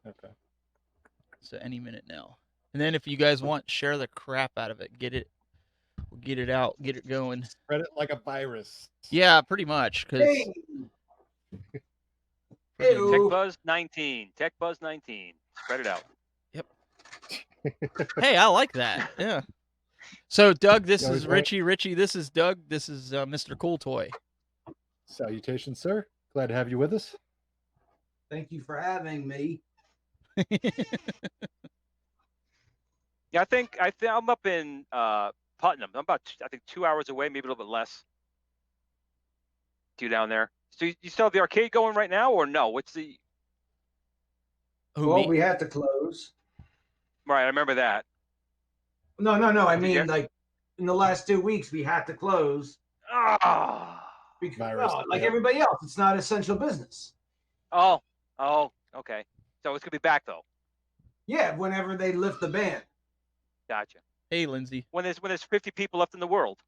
Okay. So any minute now. And then if you guys want, share the crap out of it. Get it out, get it going. Spread it like a virus. Yeah, pretty much. Cause Hey, pretty Hey-o. Tech much. Buzz 19. Tech Buzz 19. Spread it out. Yep. Hey, I like that. Yeah. So Doug, this Yeah, is he's right. Richie. Richie, this is Doug. This is Mr. Cool Toy. Salutations, sir. Glad to have you with us. Thank you for having me. Yeah, I think I'm up in Putnam. I'm about 2 hours away, maybe a little bit less. You down there? So you still have the arcade going right now, or no? What's the? Who, Well, me? we had to close. Right, I remember that. No. I Did mean, you? like in the last 2 weeks, we had to close Ah. because, Virus, like yeah. everybody else, it's not essential business. Oh, okay. So it's gonna be back though. Yeah, whenever they lift the ban. Gotcha. Hey, Lindsay. When there's 50 people left in the world,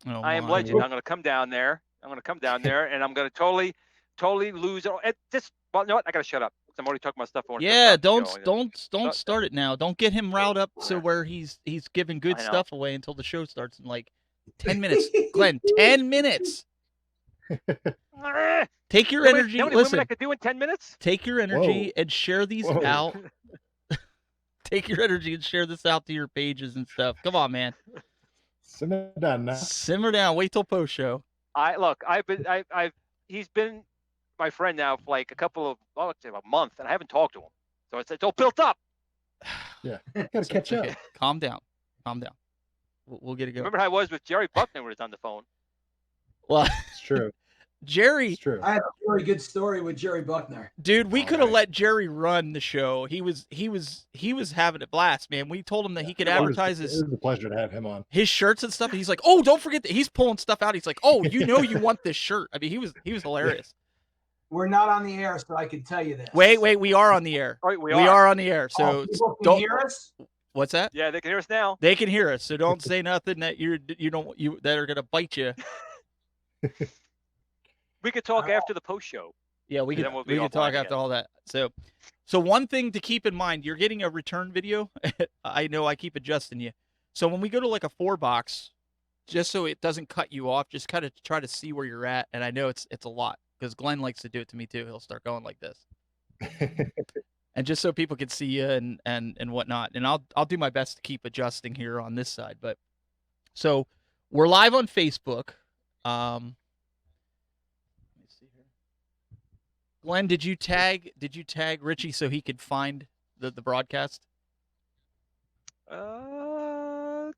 Oh, I am my. legend. I'm gonna come down there. And I'm gonna totally lose. Well, you know what? I gotta shut up. I'm already talking about stuff. I wanna Yeah, talk about the show. don't start it now. Don't get him riled up to where he's giving good I know. stuff away until the show starts in like 10 minutes. Glenn, 10 minutes. Take your energy. How many women Listen, I could do in 10 minutes? take your energy Whoa. and share these Whoa. out. Take your energy and share this out to your pages and stuff. Come on, man. Simmer down now. Simmer down. Wait till post show. He's been my friend now for like let's say a month, and I haven't talked to him. So it's all built up. Yeah, gotta catch up. Okay, calm down. We'll get it going. Remember how I was with Jerry Buckner when he was on the phone? Well, It's true. Jerry, It's true. I have a really good story with Jerry Buckner. dude, we All could have right. let Jerry run the show. He was having a blast, man. We told him that he could advertise It his was a pleasure to have him on. shirts and stuff. And he's like, "Oh, don't forget that." He's pulling stuff out. He's like, "Oh, you want this shirt." I mean, he was hilarious. We're not on the air, so I can tell you this. Wait, we are on the air. All right, we We are on the air. So People can don't. hear us? What's that? Yeah, they can hear us now. They can hear us, so don't say nothing that that are gonna bite you. We could talk after the post show. Yeah, we And can then we'll be talk offline after again. all that. So one thing to keep in mind, you're getting a return video. I know I keep adjusting you. So when we go to like a 4-box, just so it doesn't cut you off, just kind of try to see where you're at. And I know it's a lot because Glenn likes to do it to me too. He'll start going like this. And just so people can see you and whatnot. And I'll do my best to keep adjusting here on this side. But so we're live on Facebook. Let me see here. Glenn, did you tag Richie so he could find the broadcast? I'm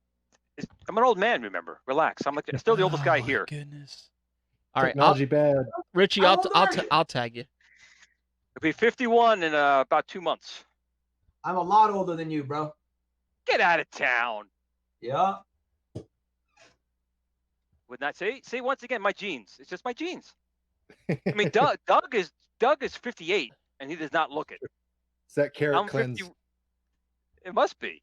an old man, remember? Relax. I'm still the oldest guy Oh, my here. Goodness. All right, Technology bad. Richie, How old are you? I'll tag you. It'll be 51 in about 2 months. I'm a lot older than you, bro. Get out of town. Yeah. Would not say. See, once again, my genes. It's just my genes. I mean, Doug is 58, and he does not look it. It's that carrot I'm cleanse. 50. It must be.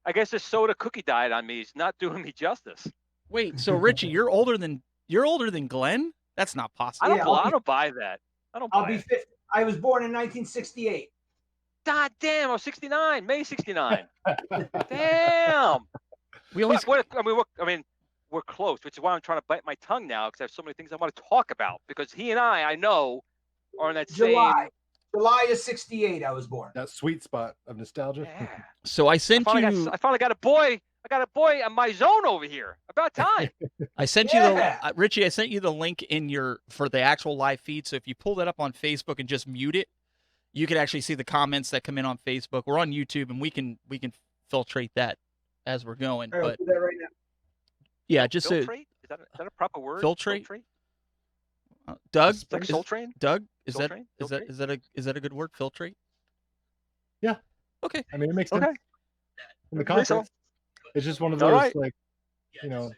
I guess this soda cookie diet on me is not doing me justice. Wait, so Richie, you're older than Glenn? That's not possible. Yeah, I don't buy that. I don't I'll buy be it. 50. I was born in 1968. God damn, I was 69. May 69. Damn. We always I mean, we're close, which is why I'm trying to bite my tongue now because I have so many things I want to talk about. Because he and I know, are in that July of 68, I was born. That sweet spot of nostalgia. same. Yeah. So I sent I you finally got a boy. I got a boy on my zone over here. About time. I sent Yeah. you the Richie, I sent you the link for the actual live feed. So if you pull that up on Facebook and just mute it, you can actually see the comments that come in on Facebook. We're on YouTube and we can filtrate that as we're going. All right, I'll But do that right now. yeah, just so Filtrate? Is that a proper word? Filtrate? Doug, It's like Soul Train? Doug, is Soul that Train? is that is that a good word? Filtrate? Yeah. Okay. I mean, it makes sense Okay. in the Think so. context. It's just one of All those, right. like, you know,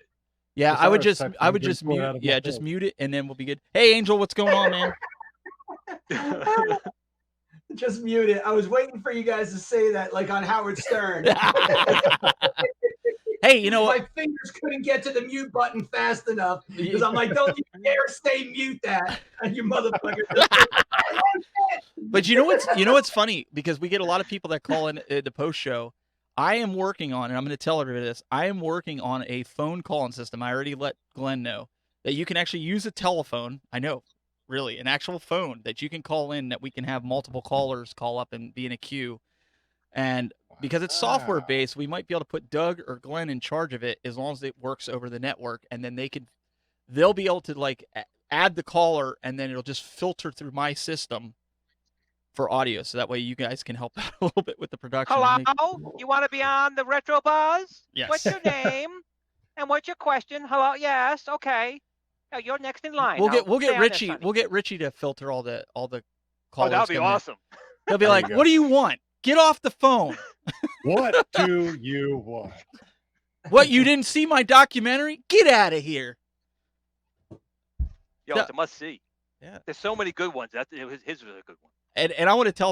Yeah, I would thesaurus just type I thing would being just poured mute. out of Yeah, left just field. mute it and then we'll be good. Hey, Angel, what's going on, man? Just mute it. I was waiting for you guys to say that, like on Howard Stern. Hey, you know My what? fingers couldn't get to the mute button fast enough because I'm like, don't you dare say mute that. And you motherfucker. But you know what's funny, because we get a lot of people that call in the post show. I am working on, and I'm going to tell everybody this. I am working on a phone calling system. I already let Glenn know that you can actually use a telephone. I know, really, an actual phone that you can call in, that we can have multiple callers call up and be in a queue. And because it's software Wow. based, we might be able to put Doug or Glenn in charge of it, as long as it works over the network, and then they'll be able to like add the caller, and then it'll just filter through my system for audio, so that way you guys can help out a little bit with the production. Hello? You want to be on the Retro Buzz? Yes. What's your name? And what's your question? Hello? Yes. Okay. Now you're next in line. We'll Now, get stay on there, Richie. Sonny. We'll get Richie to filter all the Oh, callers. that'll be coming in. awesome. He'll be There you like, go. "What do you want? Get off the phone. What do you want? What, you didn't see my documentary? Get out of here." Yo, No. it's a must see. Yeah. There's so many good ones. His was a good one. And I want to tell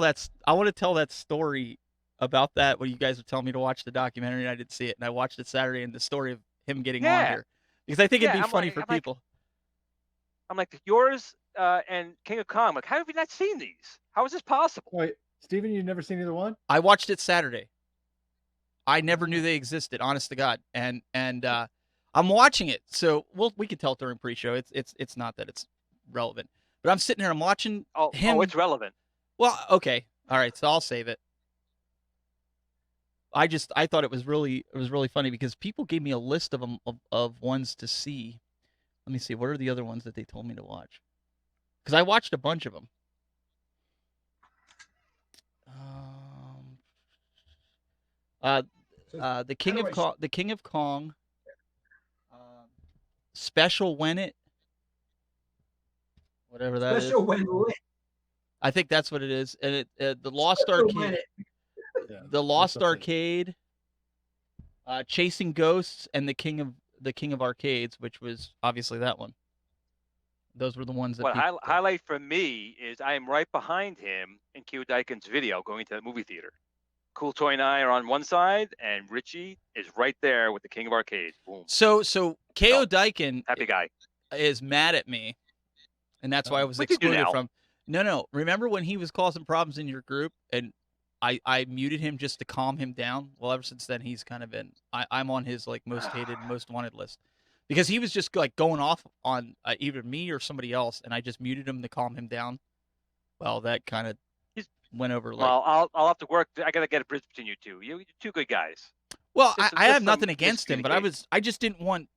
that story about that, when you guys were telling me to watch the documentary and I didn't see it, and I watched it Saturday, and the story of him getting on Yeah. here, because I think it'd Yeah, be I'm funny like- for I'm like- people. I'm like, yours and King of Kong. I'm like, how have you not seen these? How is this possible? Wait, Steven, you've never seen either one? I watched it Saturday. I never knew they existed, honest to God, and I'm watching it, so we can tell during pre-show. It's not that it's relevant, but I'm sitting here, I'm watching him. Oh, it's relevant. Well, okay, all right, so I'll save it. I thought it was really funny, because people gave me a list of them of ones to see. Let me see, what are the other ones that they told me to watch? Because I watched a bunch of them. The King of Kong, Special When It, whatever that is. Special when lit. I think that's what it is, and the Lost Special when Arcade, it. Yeah. the Lost that's it. Arcade, Chasing Ghosts, and the King of Arcades, which was obviously that one. Those were the ones that. What people- highlight for me is I am right behind him in Q Daikin's video going to the movie theater. Cool Toy and I are on one side, and Richie is right there with the King of Arcades. Boom. So K.O. Oh, Daikin Happy guy. is mad at me, and that's why I was What'd you do excluded now? from. No. Remember when he was causing problems in your group, and I muted him just to calm him down? Well, ever since then, he's kind of been. I'm on his like most hated, most wanted list, because he was just like going off on either me or somebody else, and I just muted him to calm him down. Well, that kind of went over like. Well, I'll have to work. I gotta get a bridge between you two. You're two good guys. Well, Just- I just have nothing some against him, but miscommunication. I just didn't want,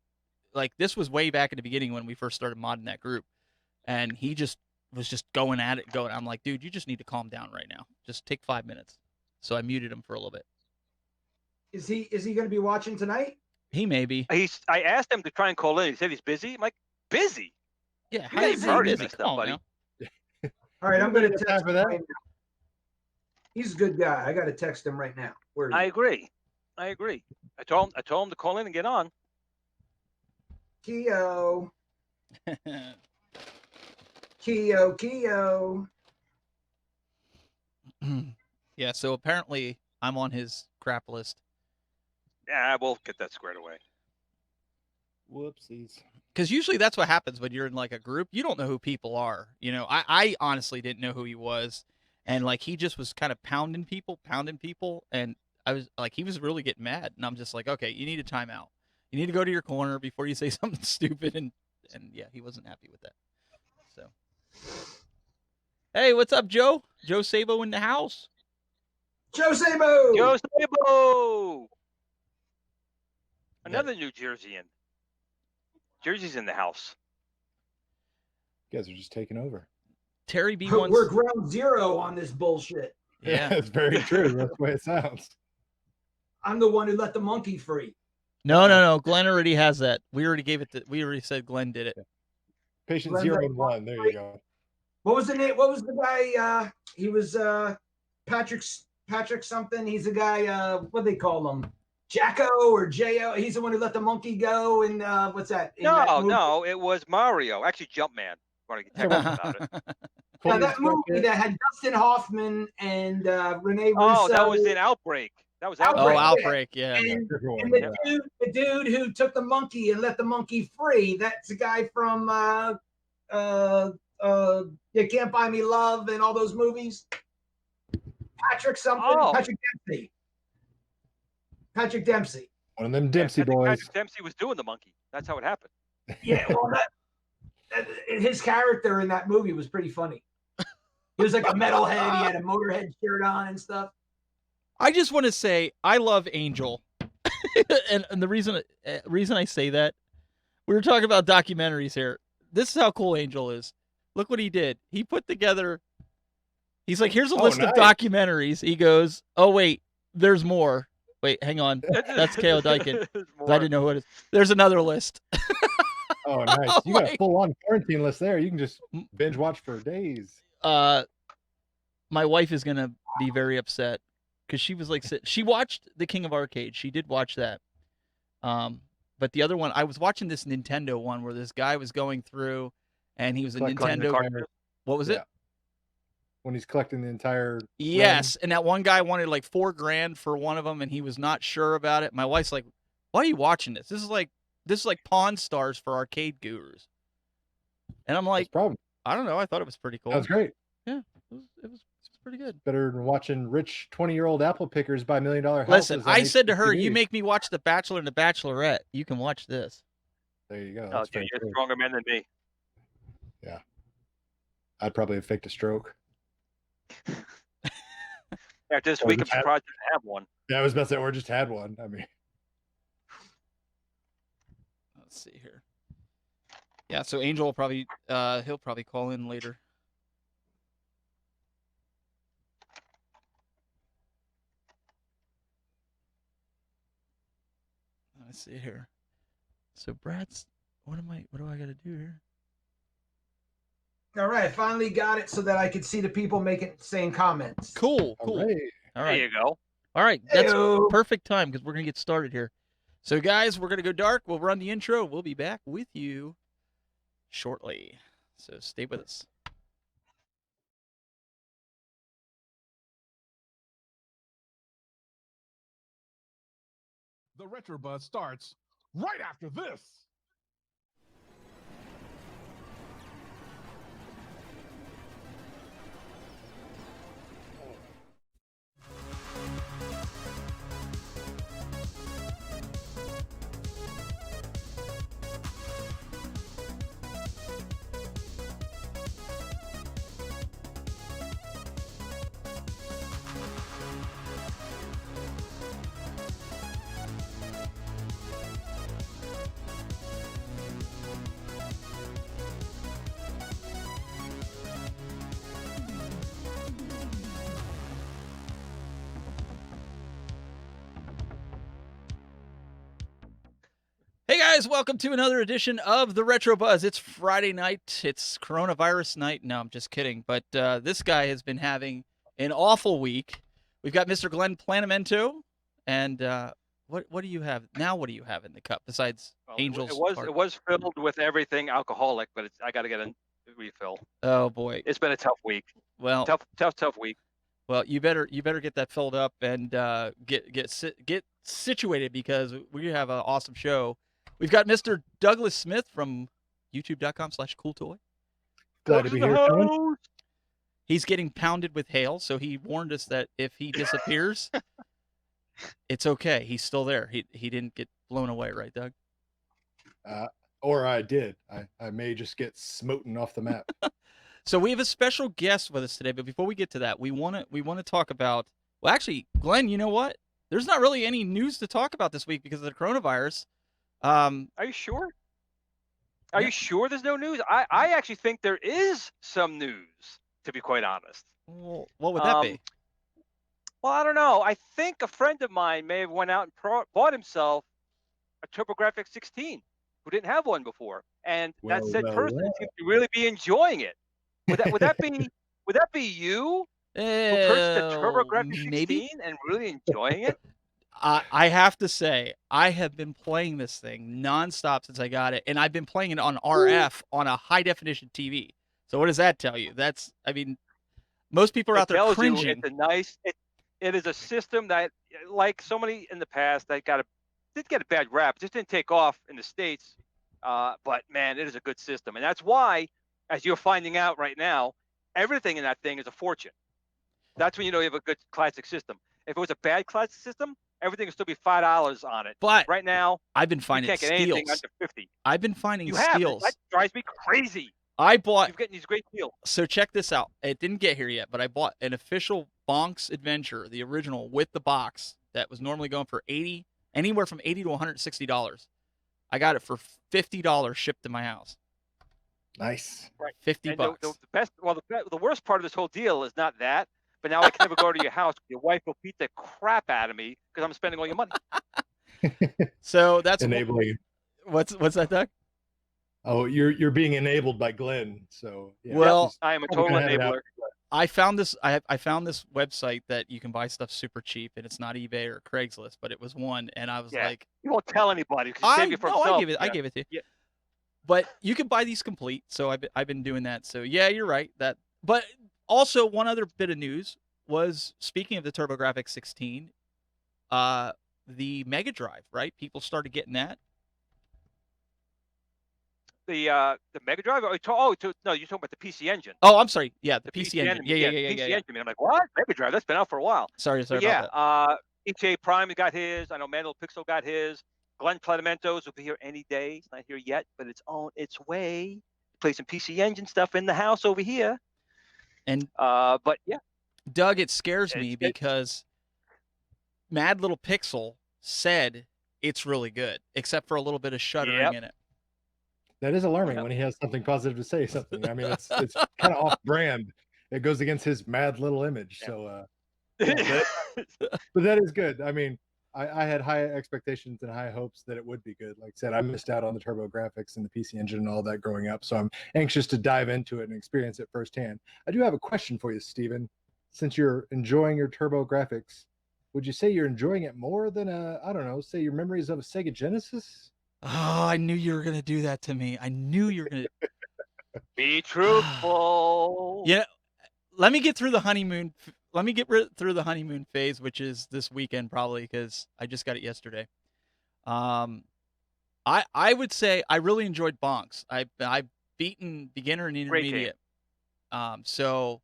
like, this was way back at the beginning when we first started modding that group, and he just was just going at it, going. I'm like, dude, you just need to calm down right now. Just take 5 minutes. So I muted him for a little bit. Is he going to be watching tonight? He may be. I asked him to try and call in. He said he's busy. I'm like, busy? Yeah, You guys is he already busy? messed Come up, on buddy. now. All right, I'm going to Got time text for him that? right now. He's a good guy. I got to text him right now. Where is I he? agree. I told him to call in and get on. Keo. Keo. Yeah, so apparently I'm on his crap list. Yeah, we'll get that squared away. Whoopsies. Because usually that's what happens when you're in like a group. You don't know who people are. You know, I honestly didn't know who he was. And like he just was kind of pounding people. And I was like, he was really getting mad. And I'm just like, okay, you need a timeout. You need to go to your corner before you say something stupid. And yeah, he wasn't happy with that. So, hey, what's up, Joe? Joe Sabo in the house. Joe Sabo. Joe Sabo! Another New Jerseyan. Jersey's in the house. You guys are just taking over. Terry B. We're wants. ground zero on this bullshit. Yeah. It's very true. That's the way it sounds. I'm the one who let the monkey free. No. Glenn already has that. We already said Glenn did it. Patient Glenn 0 Ray- and 1. There you go. What was the name? What was the guy? He was Patrick something. He's the guy. What do they call him? Jacko or Jo? He's the one who let the monkey go. And what's that? In that movie? No, it was Mario. Actually, Jumpman. Want to get technical about it? Yeah, that movie that had Dustin Hoffman and Renee Russo. Oh, that was in Outbreak. That was Oh, Outbreak. Outbreak, yeah. And, Everyone, and the, yeah. dude who took the monkey and let the monkey free, that's the guy from You Can't Buy Me Love and all those movies. Patrick something. Oh. Patrick Dempsey. Patrick Dempsey. One of them Yeah, Dempsey I think boys. Patrick Dempsey was doing the monkey. That's how it happened. Yeah, well, his character in that movie was pretty funny. He was like a metalhead. He had a Motorhead shirt on and stuff. I just want to say I love Angel, and the reason I say that, we were talking about documentaries here. This is how cool Angel is. Look what he did. He put together. He's like, here's a list of nice. documentaries. He goes, oh wait, there's more. Wait, hang on. That's K.O. Daikin. I didn't know who it is. There's another list. Oh, nice. Oh, You got a my- full-on quarantine list there. You can just binge watch for days. My wife is gonna be very upset because she was like, she watched The King of Arcade. She did watch that. But the other one, I was watching this Nintendo one where this guy was going through, and he was a Collecting the Nintendo. cartridges. What was it? Yeah. When he's collecting the entire Yes, and that one guy wanted like $4,000 for one of them, and he was not sure about it. My wife's like, "Why are you watching this? This is like Pawn Stars for arcade gurus." And I'm like, problem. I don't know. I thought it was pretty cool. That was great. It was pretty good. Better than watching rich 20-year-old apple pickers buy $1 million houses. Listen, on I said to her, HGTV. "You make me watch The Bachelor and The Bachelorette. You can watch this." There you go. Oh, That's dude, very you're a cool. stronger man than me. I'd probably have faked a stroke. After this Or week, I'm just have- surprised you have one. Yeah, I was about to say, or just had one. I mean, Let's see here. Yeah, so Angel will probably he'll probably call in later. Let's see here. So Brad's what do I gotta do here? All right, I finally got it so that I could see the people saying comments. Cool. all right. All There right. you go. All right. That's Heyo. perfect time because we're gonna get started here. So guys, we're gonna go dark. We'll run the intro. We'll be back with you shortly. So stay with us. The Retro Buzz starts right after this. Hey guys, welcome to another edition of the Retro Buzz. It's Friday night. It's coronavirus night. No, I'm just kidding. But this guy has been having an awful week. We've got Mr. Glenn Planamento, and what do you have now? What do you have in the cup besides Well, Angel's? It was filled with everything alcoholic, but I got to get a refill. Oh boy. It's been a tough week. Well, Tough week. well, you better get that filled up and get situated because we have an awesome show. We've got Mr. Douglas Smith from YouTube.com/CoolToy. Glad to be here. Colin. He's getting pounded with hail, so he warned us that if he disappears, it's okay. He's still there. He didn't get blown away, right, Doug? Or I did. I may just get smoten off the map. So we have a special guest with us today, but before we get to that, we want to talk about. Well, actually, Glenn, you know what? There's not really any news to talk about this week because of the coronavirus. Are you sure? Are Yeah. you sure there's no news? I actually think there is some news, to be quite honest. Well, what would that be? Well, I don't know. I think a friend of mine may have went out and bought himself a TurboGrafx 16 who didn't have one before, and that Well, said well, person well. seems to really be enjoying it. Would that be you who purchased a TurboGrafx 16 Maybe. and really enjoying it? I have to say, I have been playing this thing nonstop since I got it, and I've been playing it on RF on a high definition TV. So what does that tell you? Most people are out It there tells you cringing. it's a nice. It is a system that, like so many in the past, that did get a bad rap. Just didn't take off in the States. But man, it is a good system, and that's why as you're finding out right now, everything in that thing is a fortune. That's when you know you have a good classic system. If it was a bad classic system, everything would still be $5 on it. But Right now, I've been you finding can't get anything steals. under 50. I've been finding You have. steals. That drives me crazy. I bought. You're getting these great deals. So check this out. It didn't get here yet, but I bought an official Bonks Adventure, the original with the box, that was normally going for anywhere from $80 to $160. I got it for $50 shipped to my house. Nice. Right. $50. And the best, well, the worst part of this whole deal is not that, but now I can never go to your house. Your wife will beat the crap out of me because I'm spending all your money. So that's Enabling. what's that, Doug? Oh, you're being enabled by Glenn. So yeah, Well, just- I am a Probably total gonna have it enabler. out. I found this. I found this website that you can buy stuff super cheap, and it's not eBay or Craigslist, but it was one, and I was Yeah. like, You won't tell anybody because I save you for no, himself. I gave it to you. Yeah. But you can buy these complete, so I've been doing that. So yeah, you're right. But also one other bit of news was, speaking of the TurboGrafx 16, the Mega Drive, right? People started getting that. The Mega Drive. No, you're talking about the PC Engine. Oh, I'm sorry. Yeah, the The PC Engine. Yeah. PC Engine. I'm like, what? Mega Drive? That's been out for a while. Sorry But about that. ETA Prime got his. I know Mandel Pixel got his. Glenn Clementos will be here any day. It's not here yet, but it's on its way. Play some PC Engine stuff in the house over here. And but yeah, Doug, it scares me It's- because Mad Little Pixel said it's really good, except for a little bit of shuddering Yep. in it. That is alarming Yeah. when he has something positive to say. Something. I mean, it's kind of off brand. It goes against his mad little image. Yeah. So, but that is good. I mean, I had high expectations and high hopes that it would be good. Like I said, I missed out on the TurboGrafx and the PC Engine and all that growing up. So I'm anxious to dive into it and experience it firsthand. I do have a question for you, Steven. Since you're enjoying your TurboGrafx, would you say you're enjoying it more than I don't know, say your memories of a Sega Genesis? Oh, I knew you were gonna do that to me. I knew you were gonna. Be truthful. Yeah. Let me get through the honeymoon. Let me get through the honeymoon phase, which is this weekend probably, because I just got it yesterday. I would say I really enjoyed Bonks. I've beaten beginner and Great game. intermediate. So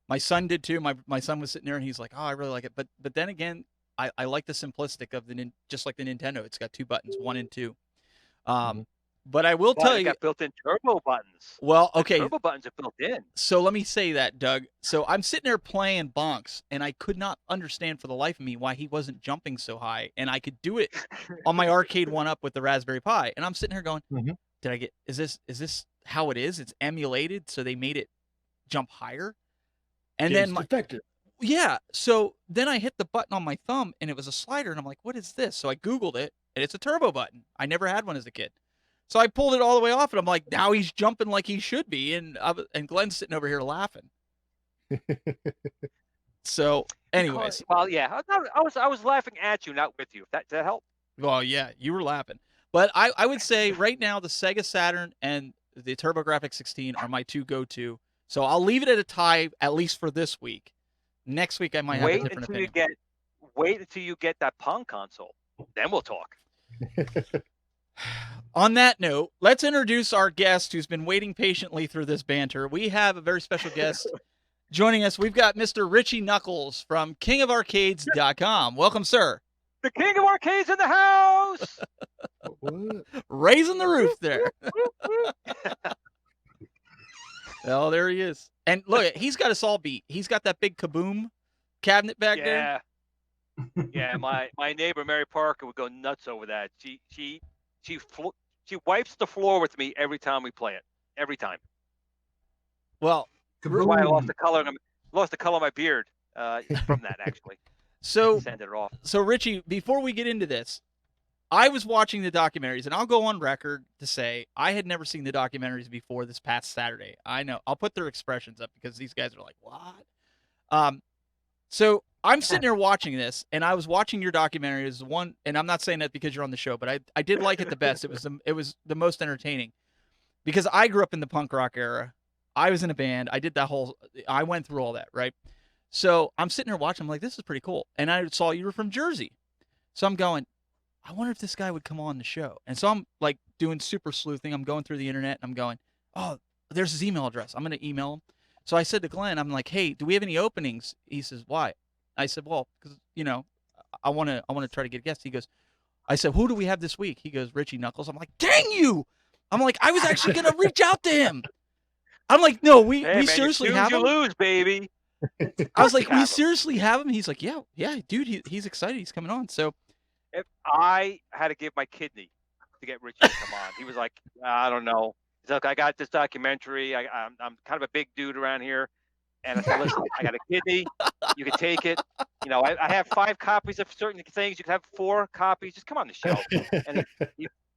my son did too. My son was sitting there and he's like, "Oh, I really like it." But then again, I like the simplistic of just like the Nintendo. It's got two buttons, 1 and 2. But I will But tell it you. got built-in turbo buttons. Well, The okay. turbo buttons are built in. So let me say that, Doug. So I'm sitting there playing Bonks, and I could not understand for the life of me why he wasn't jumping so high, and I could do it on my arcade 1-up with the Raspberry Pi. And I'm sitting here going, Mhm. "Did I get? Is this how it is? It's emulated, so they made it jump higher." And then defective. yeah, so then I hit the button on my thumb, and it was a slider, and I'm like, "What is this?" So I Googled it, and it's a turbo button. I never had one as a kid. So I pulled it all the way off, and I'm like, now he's jumping like he should be, and Glenn's sitting over here laughing. So, anyways, Well, yeah, I was laughing at you, not with you. Does that help? well, yeah, you were laughing, but I would say right now the Sega Saturn and the TurboGrafx 16 are my two go-to. So I'll leave it at a tie, at least for this week. Next week I might have a different opinion. Wait until you get that Pong console. Then we'll talk. On that note, let's introduce our guest who's been waiting patiently through this banter. We have a very special guest joining us. We've got Mr. Richie Knuckles from kingofarcades.com. Welcome, sir. The king of arcades in the house. What? Raising the roof there. Oh, there he is. And look, he's got us all beat. He's got that big kaboom cabinet back there. Yeah. My neighbor Mary Parker would go nuts over that. She wipes the floor with me every time we play it. Every time. Well, That's why I lost Kaboom. the color. Lost the color of my beard from that actually. so Sanded it off. So, Richie, before we get into this, I was watching the documentaries, and I'll go on record to say I had never seen the documentaries before this past Saturday. I know. I'll put their expressions up because these guys are like, what? So I'm sitting there watching this, and I was watching your documentary as one, and I'm not saying that because you're on the show, but I did like it the best. It was the most entertaining because I grew up in the punk rock era. I was in a band. I went through all that, right? So I'm sitting there watching. I'm like, this is pretty cool. And I saw you were from Jersey. So I'm going, I wonder if this guy would come on the show. And so I'm like doing super sleuthing. I'm going through the internet and I'm going, oh, there's his email address. I'm going to email him. So I said to Glenn, I'm like, hey, do we have any openings? He says, why? I said, well, because, I want to try to get a guest. He goes, I said, who do we have this week? He goes, Richie Knuckles. I'm like, dang you. I'm like, I was actually going to reach out to him. I'm like, no, we seriously have him. You lose, baby. I was like, we seriously have him? He's like, yeah, dude, he's excited. He's coming on. So if I had to give my kidney to get Richie to come on, he was like, I don't know. He's like, I got this documentary. I'm kind of a big dude around here. And I said, listen, I got a kidney. You can take it. I have 5 copies of certain things. You can have 4 copies. Just come on the show. And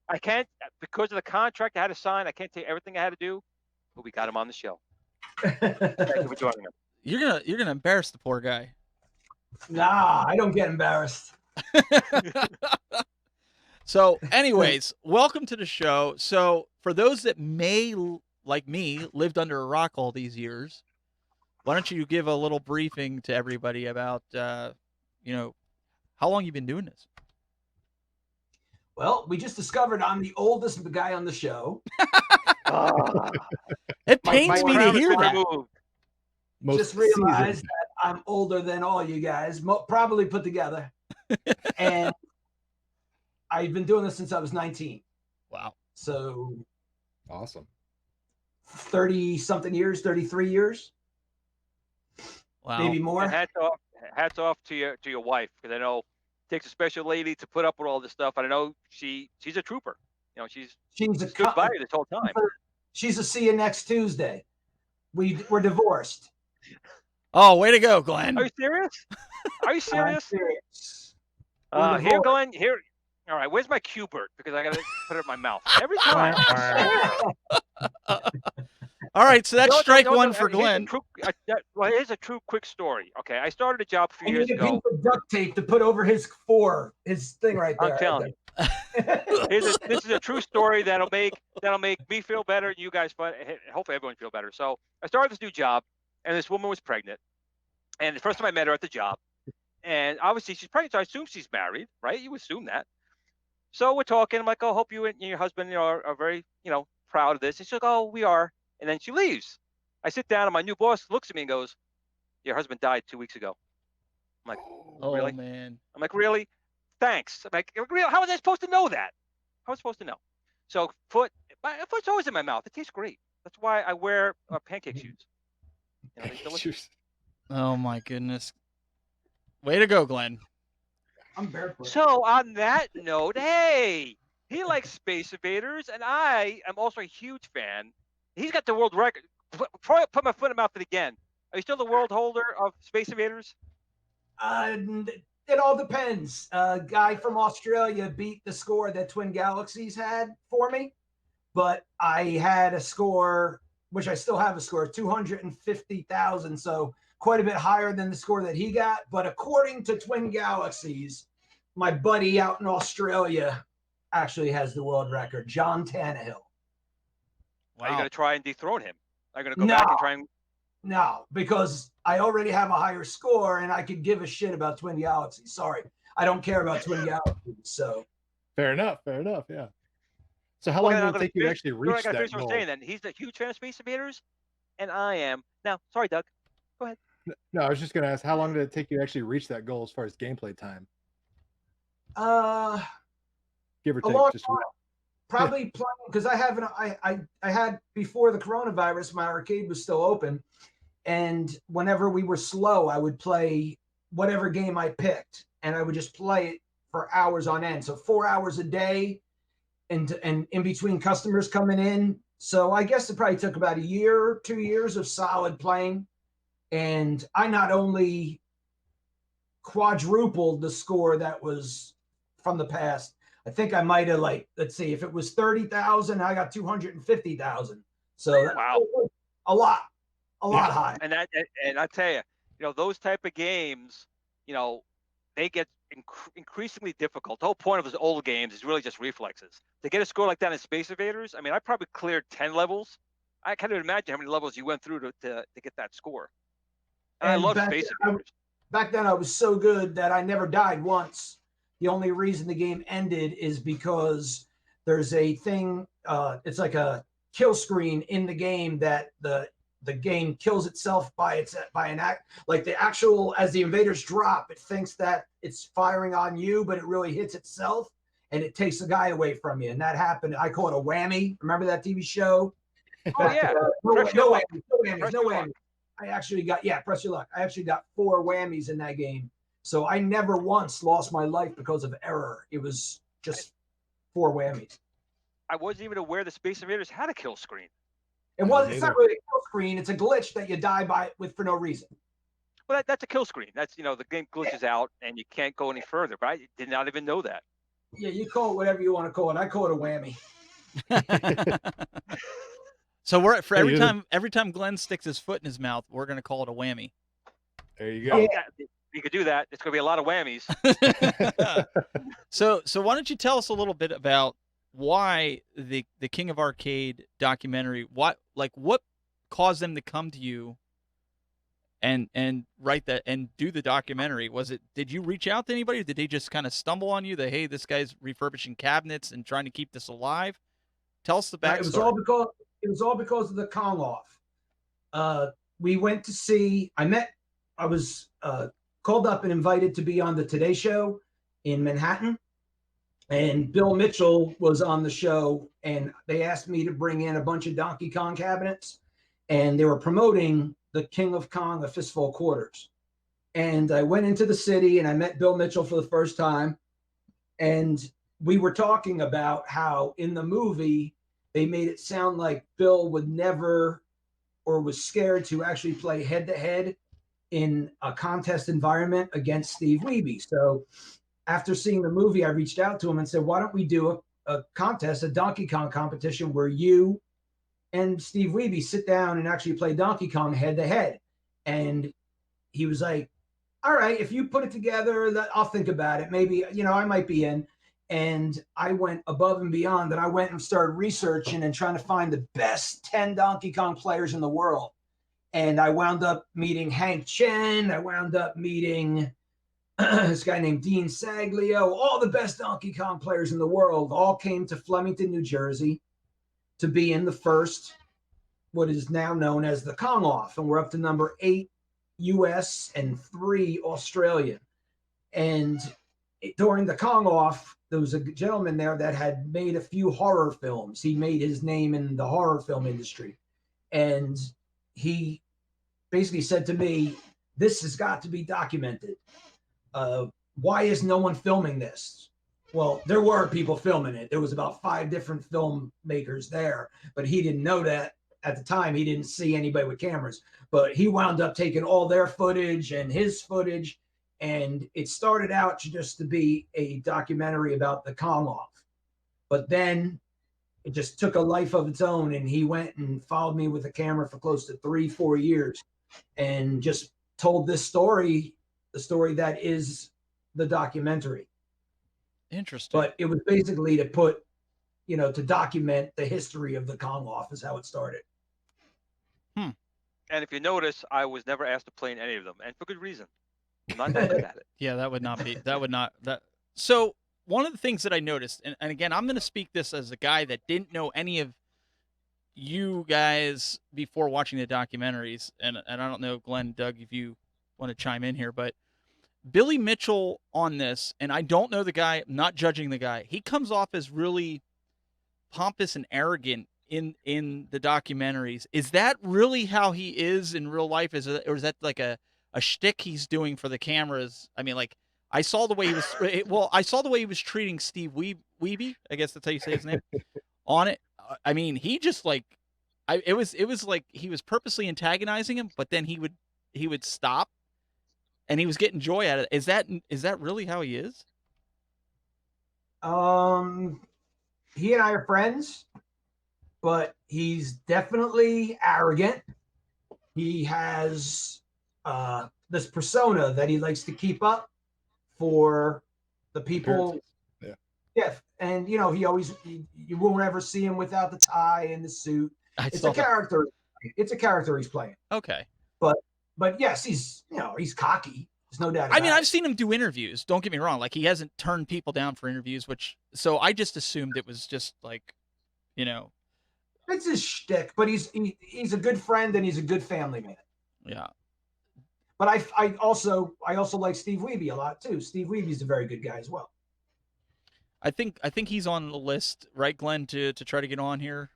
I can't, because of the contract I had to sign, I can't tell you everything I had to do, but we got him on the show. Thank you for joining us. You're gonna embarrass the poor guy. Nah, I don't get embarrassed. So, anyways, welcome to the show. So, for those that may, like me, lived under a rock all these years, why don't you give a little briefing to everybody about, how long you've been doing this? Well, we just discovered I'm the oldest guy on the show. It pains me to hear that. Just realized that I'm older than all you guys, probably put together. And I've been doing this since I was 19. Wow. So awesome. 30-something years, 33 years. Wow. Maybe more. And hats off to your wife, because I know it takes a special lady to put up with all this stuff. And I know she's a trooper. She's stood by you this whole time. She's a see you next Tuesday. We're divorced. Oh, way to go, Glenn. Are you serious? Are you serious? Serious. Here, Glenn. Here. All right. Where's my Q-Bert? Because I got to put it in my mouth every time. All right. So that's strike one for Glenn. Here's a true quick story. Okay. I started a job a few years ago. I need a piece of duct tape to put over his thing right there. I'm telling you. This is a true story that'll make me feel better and you guys, but hopefully everyone feel better. So I started this new job, and this woman was pregnant, and the first time I met her at the job, and obviously she's pregnant, so I assume she's married, right? You assume that. So we're talking. I'm like, oh, hope you and your husband are very proud of this. And she's like, oh, we are. And then she leaves. I sit down, and my new boss looks at me and goes, your husband died 2 weeks ago. I'm like, really? Oh man. I'm like, really? Thanks. I'm like, how was I supposed to know that? How was I supposed to know? So my foot's always in my mouth. It tastes great. That's why I wear pancake shoes. Oh my goodness. Way to go, Glenn. I'm barefoot. So on that note, hey, he likes Space Invaders, and I am also a huge fan. He's got the world record. Put my foot in my mouth again. Are you still the world holder of Space Invaders? It all depends. A guy from Australia beat the score that Twin Galaxies had for me, but I had a score, which I still have a score, 250,000. So quite a bit higher than the score that he got. But according to Twin Galaxies, my buddy out in Australia actually has the world record, John Tannehill. Wow. Are you going to try and dethrone him? Are you going to go back and try and... No, because I already have a higher score and I could give a shit about Twin Galaxies. Sorry. I don't care about Twin Galaxies. So fair enough. Yeah. So how long did it take you to actually reach that goal? Saying that he's a huge fan of Space Invaders, and I am. Now, sorry, Doug. Go ahead. No, I was just going to ask, how long did it take you to actually reach that goal as far as gameplay time? Give or take. Just probably playing, because I had before the coronavirus, my arcade was still open, and whenever we were slow, I would play whatever game I picked, and I would just play it for hours on end. So 4 hours a day, and in between customers coming in. So I guess it probably took about a year, 2 years of solid playing, and I not only quadrupled the score that was from the past. I think I might have, let's see, if it was 30,000, I got 250,000. So wow, a lot high. And I tell you, those type of games, they get increasingly difficult. The whole point of those old games is really just reflexes. To get a score like that in Space Invaders, I mean, I probably cleared 10 levels. I can't even imagine how many levels you went through to get that score. And I love Space Invaders. Back then, I was so good that I never died once. The only reason the game ended is because there's a thing, it's like a kill screen in the game that the game kills itself by an act, like the actual, as the invaders drop, it thinks that it's firing on you, but it really hits itself and it takes the guy away from you. And that happened. I call it a whammy. Remember that TV show? Oh yeah. No Press your luck. whammies, Press no your luck. whammies. I actually got, press your luck. I actually got 4 whammies in that game. So I never once lost my life because of error. It was just 4 whammies. I wasn't even aware the Space Invaders had a kill screen. It's not really a kill screen. It's a glitch that you die for no reason. Well, that's a kill screen. That's, the game glitches out and you can't go any further. But I did not even know that. Yeah, you call it whatever you want to call it. I call it a whammy. So for every time Glenn sticks his foot in his mouth, we're gonna call it a whammy. There you go. Yeah, you could do that. It's gonna be a lot of whammies. So why don't you tell us a little bit about why the King of Arcade documentary? What caused them to come to you and write that and do the documentary? Did you reach out to anybody, or did they just kind of stumble on you that, hey, this guy's refurbishing cabinets and trying to keep this alive? Tell us the backstory. It was all because of the Kong off. We went to see. I was called up and invited to be on the Today Show in Manhattan, and Bill Mitchell was on the show, and they asked me to bring in a bunch of Donkey Kong cabinets, and they were promoting the King of Kong, A Fistful of Quarters. And I went into the city and I met Bill Mitchell for the first time, and we were talking about how in the movie they made it sound like Bill would never, or was scared to actually play head-to-head in a contest environment against Steve Wiebe. So after seeing the movie, I reached out to him and said, why don't we do a contest, a Donkey Kong competition where you and Steve Wiebe sit down and actually play Donkey Kong head-to-head? And he was like, all right, if you put it together, I'll think about it. Maybe, I might be in. And I went above and beyond, and I went and started researching and trying to find the best 10 Donkey Kong players in the world. And I wound up meeting Hank Chen. I wound up meeting this guy named Dean Saglio. All the best Donkey Kong players in the world all came to Flemington, New Jersey to be in the first, what is now known as the Kong Off. And we're up to number 8 US and 3 Australian. And during the Kong Off, there was a gentleman there that had made a few horror films. He made his name in the horror film industry. And he basically said to me, this has got to be documented. Why is no one filming this? Well, there were people filming it. There was about 5 different filmmakers there, but he didn't know that at the time. He didn't see anybody with cameras, but he wound up taking all their footage and his footage. And it started out just to be a documentary about the Kong Off. But then it just took a life of its own. And he went and followed me with a camera for close to 3-4 years and just told this story, the story that is the documentary. Interesting. But it was basically to put, to document the history of the Kong Off is how it started. And if you notice, I was never asked to play in any of them, and for good reason. I'm not that good at it. Yeah, that would not be. So one of the things that I noticed, and again, I'm going to speak this as a guy that didn't know any of you guys before watching the documentaries, and I don't know, Glenn, Doug, if you want to chime in here, but Billy Mitchell on this, and I don't know the guy, I'm not judging the guy. He comes off as really pompous and arrogant in the documentaries. Is that really how he is in real life? Or is that like a shtick he's doing for the cameras? I mean, like, I saw the way he was treating Steve Wiebe, I guess that's how you say his name, on it. I mean, he just it was like he was purposely antagonizing him, but then he would stop, and he was getting joy out of it. Is that really how he is? He and I are friends, but he's definitely arrogant. He has this persona that he likes to keep up for the people. Yeah. And you won't ever see him without the tie and the suit. It's a character. It's a character he's playing. Okay. But yes, he's cocky. There's no doubt about it. I mean, I've seen him do interviews. Don't get me wrong. Like, he hasn't turned people down for interviews, so I just assumed it was just like, It's his shtick, but he's a good friend and he's a good family man. Yeah. But I also like Steve Wiebe a lot too. Steve Wiebe's a very good guy as well. I think he's on the list, right, Glenn, to try to get on here.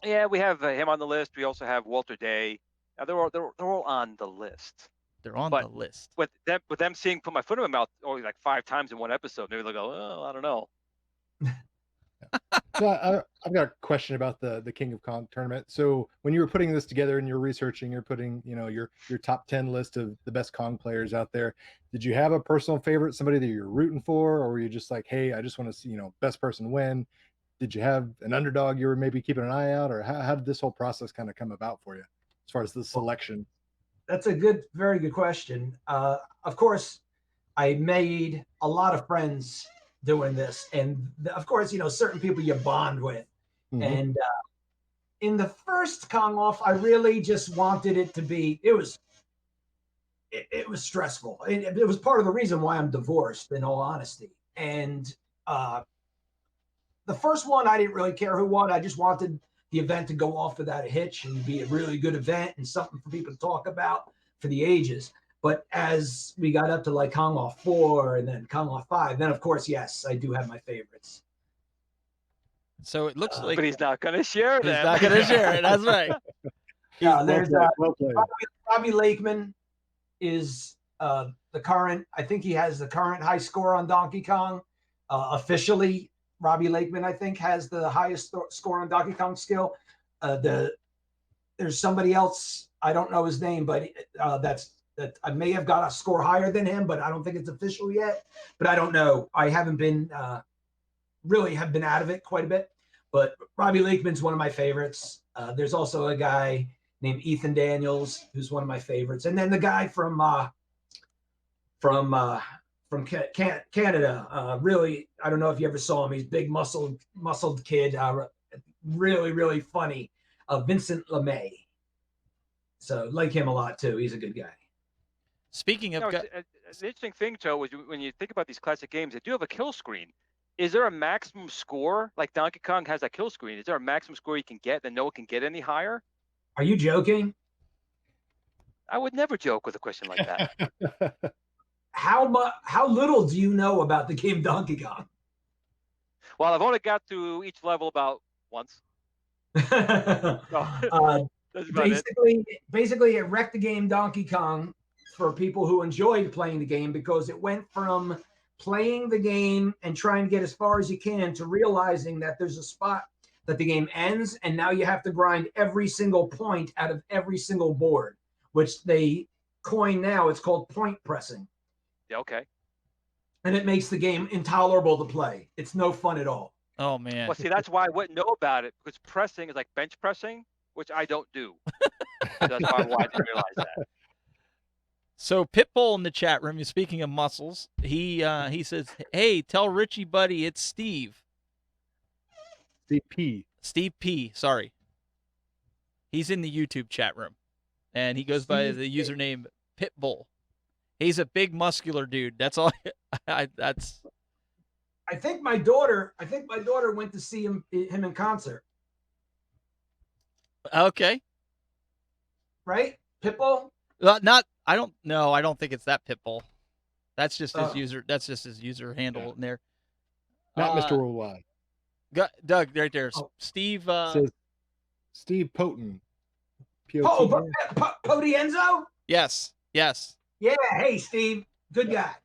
Yeah, we have him on the list. We also have Walter Day. Now they're all on the list. They're on But the list. With them seeing put my foot in my mouth only like 5 times in one episode, maybe they'll go, oh, I don't know. So I've got a question about the King of Kong tournament. So when you were putting this together and you're researching, you're putting, your top 10 list of the best Kong players out there. Did you have a personal favorite, somebody that you're rooting for, or were you just like, hey, I just want to see, best person win? Did you have an underdog you were maybe keeping an eye out, or how did this whole process kind of come about for you as far as the selection? That's a very good question. Of course, I made a lot of friends doing this, and of course, certain people you bond with. Mhm. And in the first Kong off, I really just wanted it to be. It was stressful. It was part of the reason why I'm divorced, in all honesty. And the first one, I didn't really care who won. I just wanted the event to go off without a hitch and be a really good event and something for people to talk about for the ages. But as we got up to like Kong Off 4 and then Kong Off 5, then of course, yes, I do have my favorites. So it looks like But he's not going to share he's them. not going to share it. That's right. There's Well played. Robbie Lakeman is the current. I think he has the current high score on Donkey Kong. Officially, Robbie Lakeman, I think, has the highest score on Donkey Kong skill. There's somebody else, I don't know his name, but that I may have got a score higher than him, but I don't think it's official yet. But I don't know. I haven't been really have been out of it quite a bit. But Robbie Lakeman's one of my favorites. There's also a guy named Ethan Daniels who's one of my favorites, and then the guy from Canada. Really, I don't know if you ever saw him. He's big, muscled kid. Really, really funny. Vincent LeMay. So like him a lot too. He's a good guy. Speaking of, It's an interesting thing, Joe, is when you think about these classic games, they do have a kill screen. Is there a maximum score? Like Donkey Kong has that kill screen. Is there a maximum score you can get that no one can get any higher? Are you joking? I would never joke with a question like that. How little do you know about the game Donkey Kong? Well, I've only got through each level about once. That's about it. Basically, it wrecked the game Donkey Kong for people who enjoyed playing the game, because it went from playing the game and trying to get as far as you can to realizing that there's a spot that the game ends, and now you have to grind every single point out of every single board, which they coin now. It's called point pressing. Yeah, okay. And it makes the game intolerable to play. It's no fun at all. oh man, Well, see, that's why I wouldn't know about it, because pressing is like bench pressing, which I don't do. So that's why I didn't realize that. So Pitbull in the chat room, speaking of muscles, he says, "Hey, tell Richie buddy it's Steve." CP. Steve P. Sorry, he's in the YouTube chat room, and he goes by Steve the P. username Pitbull. He's a big muscular dude. That's all. That's. I think my daughter went to see him in concert. Okay. Right? Pitbull? Not. I don't know. I don't think it's that Pitbull. That's just his Oh. user. That's just his user handle in there. Not Mr. Worldwide. Doug, right there. Oh. Steve. Says Steve Poten. Oh, P-O-T-E-N. Podienzo? Yes. Yes. Yeah. Hey, Steve. Good guy.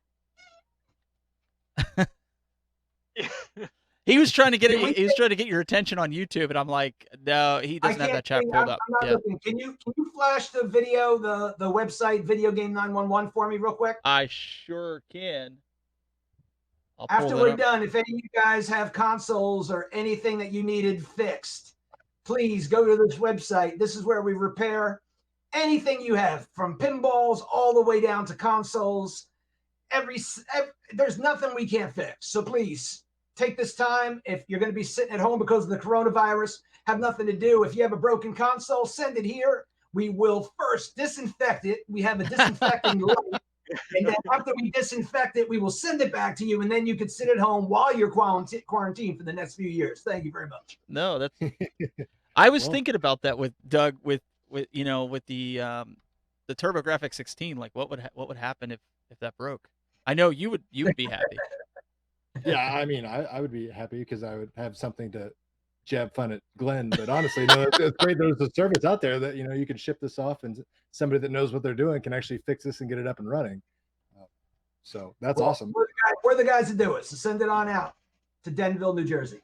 He was trying to get Can we he was trying to get your attention on YouTube, and I'm like, no, he doesn't have that chat I'm pulled up. not Yeah. looking. Can you flash the video, the website Video Game 911 for me real quick? I sure can. I'll pull After that we're up. done, if any of you guys have consoles or anything that you needed fixed, please go to this website. This is where we repair anything you have, from pinballs all the way down to consoles. There's nothing we can't fix. So please take this time. If you're going to be sitting at home because of the coronavirus, have nothing to do, if you have a broken console, send it here. We will first disinfect it. We have a disinfecting light. And then after we disinfect it, we will send it back to you, and then you can sit at home while you're quarantined for the next few years. Thank you very much. No, that's. I was Well- thinking about that with Doug, with you know, with the TurboGrafx 16. Like, what would happen if that broke? I know you would be happy. Yeah, I mean, I would be happy because I would have something to jab fun at Glenn. But honestly, no, it's great. There's a service out there that you can ship this off, and somebody that knows what they're doing can actually fix this and get it up and running. So that's Well, awesome. We're the guys to do it. So send it on out to Denville, New Jersey.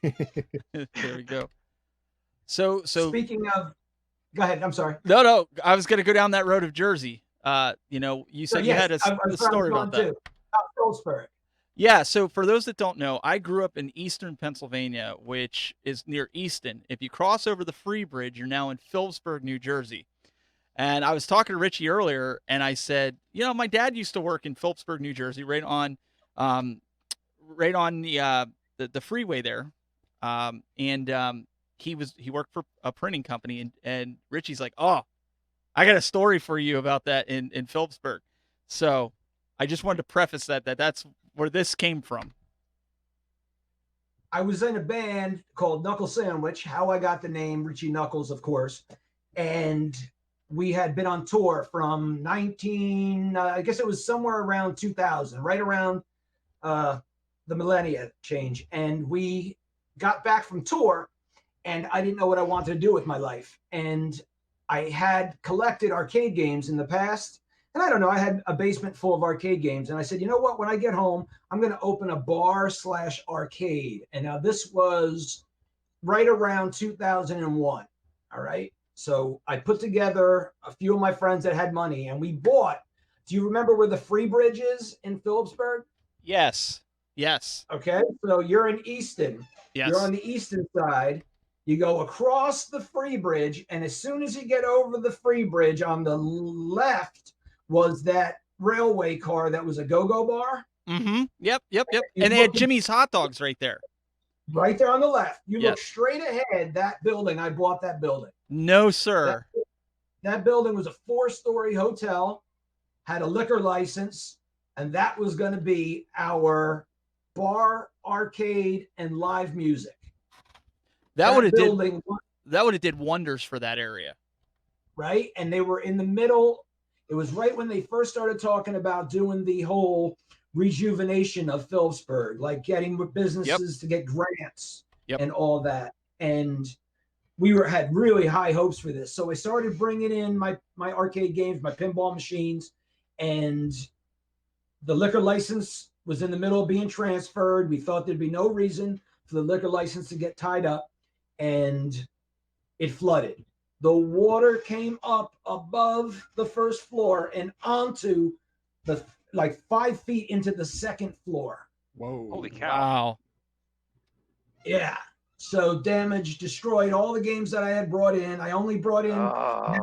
There we go. So Speaking of, go ahead. I'm sorry. no, I was gonna go down that road of Jersey. You said you had a story about that. Phillipsburg. Yeah, so for those that don't know, I grew up in Eastern Pennsylvania, which is near Easton. If you cross over the Free Bridge, you're now in Phillipsburg, New Jersey. And I was talking to Richie earlier, and I said, my dad used to work in Phillipsburg, New Jersey, right on the freeway there. He worked for a printing company, and Richie's like, oh, I got a story for you about that in Phillipsburg. So I just wanted to preface that's where this came from. I was in a band called Knuckle Sandwich. How I got the name Richie Knuckles, of course, and we had been on tour from I guess it was somewhere around 2000, right around the millennia change, and we got back from tour, and I didn't know what I wanted to do with my life, and I had collected arcade games in the past. And I don't know, I had a basement full of arcade games. And I said, you know what, when I get home, I'm going to open a bar/arcade. And now this was right around 2001. All right. So I put together a few of my friends that had money, and we bought. Do you remember where the Free Bridge is in Phillipsburg? Yes. Okay. So you're in Easton. Yes. You're on the Easton side. You go across the Free Bridge. And as soon as you get over the Free Bridge, on the left was that railway car that was a go-go bar. Mm-hmm. Yep. And they had Jimmy's hot dogs right there. Right there on the left. You look straight ahead, that building. I bought that building. No, sir. That building was a 4-story hotel, had a liquor license, and that was going to be our bar, arcade, and live music. That would have did wonders for that area. Right? And they were in the middle. It was right when they first started talking about doing the whole rejuvenation of Phillipsburg, like getting businesses to get grants and all that. And we had really high hopes for this. So I started bringing in my arcade games, my pinball machines, and the liquor license was in the middle of being transferred. We thought there'd be no reason for the liquor license to get tied up, and it flooded. The water came up above the first floor and onto the 5 feet into the second floor. Whoa. Holy cow. Wow. Yeah. So damage, destroyed all the games that I had brought in. I only brought in, I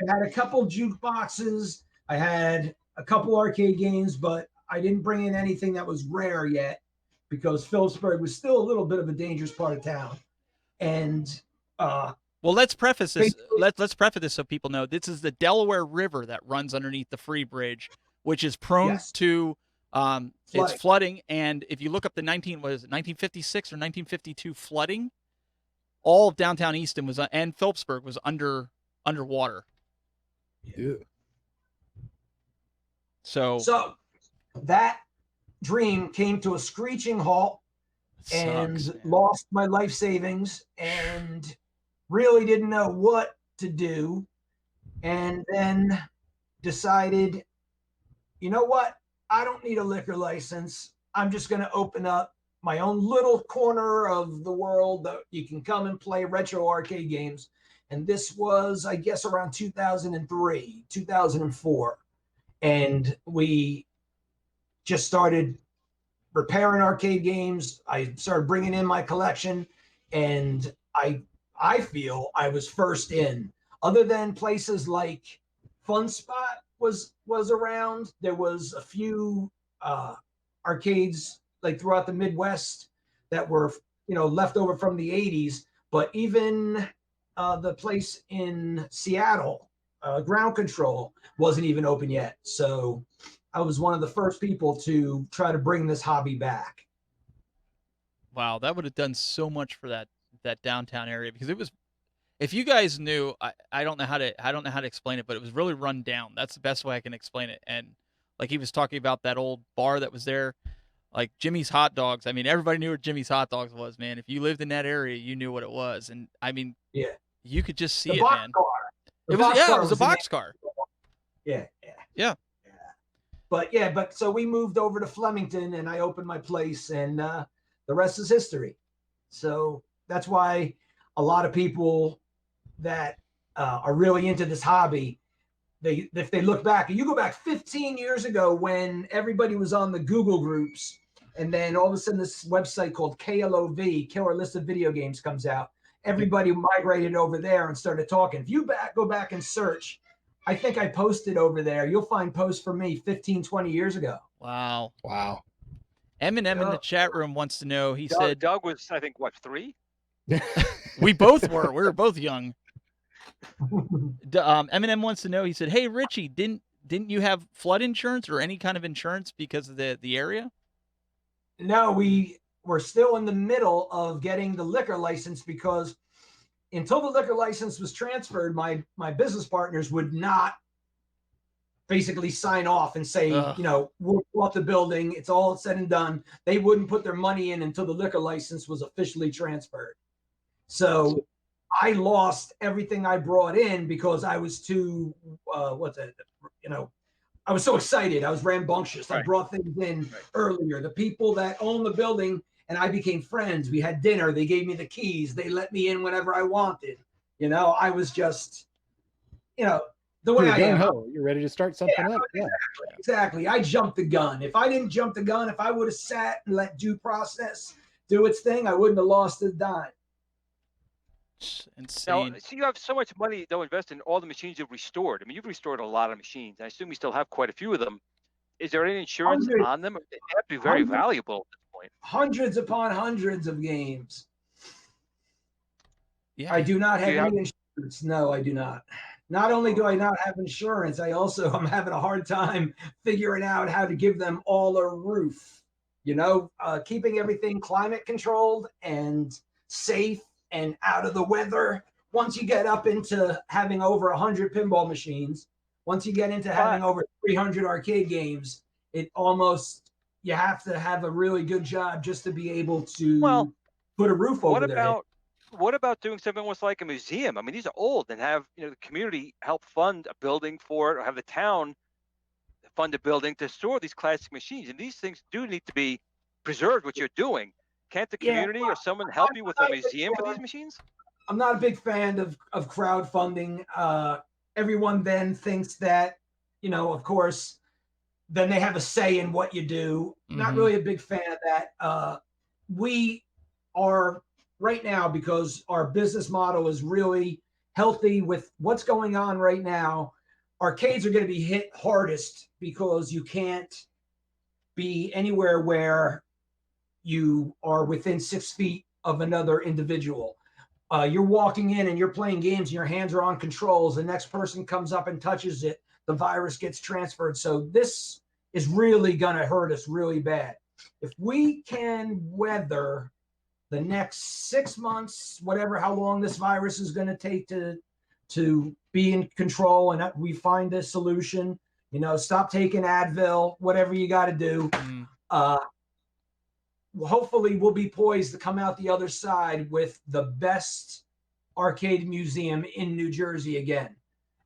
had a couple jukeboxes. I had a couple arcade games, but I didn't bring in anything that was rare yet because Phillipsburg was still a little bit of a dangerous part of town. And, well, let's preface this. Let's preface this so people know this is the Delaware River that runs underneath the Free Bridge, which is prone to it's flooding. And if you look up the 1956 or 1952 flooding, all of downtown Easton was and Phillipsburg was underwater. Yeah. So that dream came to a screeching halt, and lost my life savings, and really didn't know what to do, and then decided, you know what? I don't need a liquor license. I'm just going to open up my own little corner of the world that you can come and play retro arcade games. And this was, I guess, around 2003, 2004. And we just started repairing arcade games. I started bringing in my collection, and I feel I was first in. Other than places like Fun Spot was around, there was a few arcades like throughout the Midwest that were left over from the 80s. But even the place in Seattle, Ground Control, wasn't even open yet. So I was one of the first people to try to bring this hobby back. Wow, that would have done so much for that that downtown area because it was. If you guys knew, I don't know how to explain it, but it was really run down. That's the best way I can explain it. And like he was talking about that old bar that was there, like Jimmy's Hot Dogs. I mean, everybody knew what Jimmy's Hot Dogs was, man. If you lived in that area, you knew what it was. And I mean, Yeah. you could just see The it, box man. car. The It was box yeah, car it was a the box car. Yeah. Yeah. But so we moved over to Flemington and I opened my place and the rest is history. So that's why a lot of people that are really into this hobby, if they look back, you go back 15 years ago when everybody was on the Google groups, and then all of a sudden this website called KLOV, Killer List of Video Games, comes out. Everybody migrated over there and started talking. If you go back and search, I think I posted over there. You'll find posts from me 15, 20 years ago. Wow. Wow. Eminem in the chat room wants to know. He Doug, said Doug was, I think, what, 3? we both were. We were both young. Eminem wants to know. He said, "Hey Richie, didn't you have flood insurance or any kind of insurance because of the area?" No, we were still in the middle of getting the liquor license because until the liquor license was transferred, my business partners would not basically sign off and say, we'll bought the building. It's all said and done. They wouldn't put their money in until the liquor license was officially transferred. So I lost everything I brought in because I was too, I was so excited. I was rambunctious. Right. I brought things in earlier. The people that own the building and I became friends. We had dinner. They gave me the keys. They let me in whenever I wanted. I was just, the way I am. You're ready to start something up. Yeah. Exactly. I jumped the gun. If I didn't jump the gun, if I would have sat and let due process do its thing, I wouldn't have lost a dime. Insane. Now, so you have so much money, though, invested in all the machines you've restored. I mean, you've restored a lot of machines. I assume you still have quite a few of them. Is there any insurance on them? They have to be very valuable at this point. Hundreds upon hundreds of games. Yeah. I do not have any insurance. No, I do not. Not only do I not have insurance, I'm having a hard time figuring out how to give them all a roof. Keeping everything climate controlled and safe and out of the weather. Once you get up into having over 100 pinball machines, once you get into having over 300 arcade games, you have to have a really good job just to be able to put a roof over their head. What about doing something almost like a museum? I mean, these are old, and have the community help fund a building for it, or have the town fund a building to store these classic machines. And these things do need to be preserved. What you're doing, can't the community or someone help you with a museum for these machines? I'm not a big fan of crowdfunding. Everyone then thinks that, of course, then they have a say in what you do. Not really a big fan of that. We are right now, because our business model is really healthy with what's going on right now. Arcades are going to be hit hardest because you can't be anywhere where you are within 6 feet of another individual. You're walking in and you're playing games and your hands are on controls. The next person comes up and touches it. The virus gets transferred. So this is really going to hurt us really bad. If we can weather the next 6 months, whatever, how long this virus is going to take to be in control, and we find a solution, stop taking Advil, whatever you got to do. Hopefully we'll be poised to come out the other side with the best arcade museum in New Jersey again.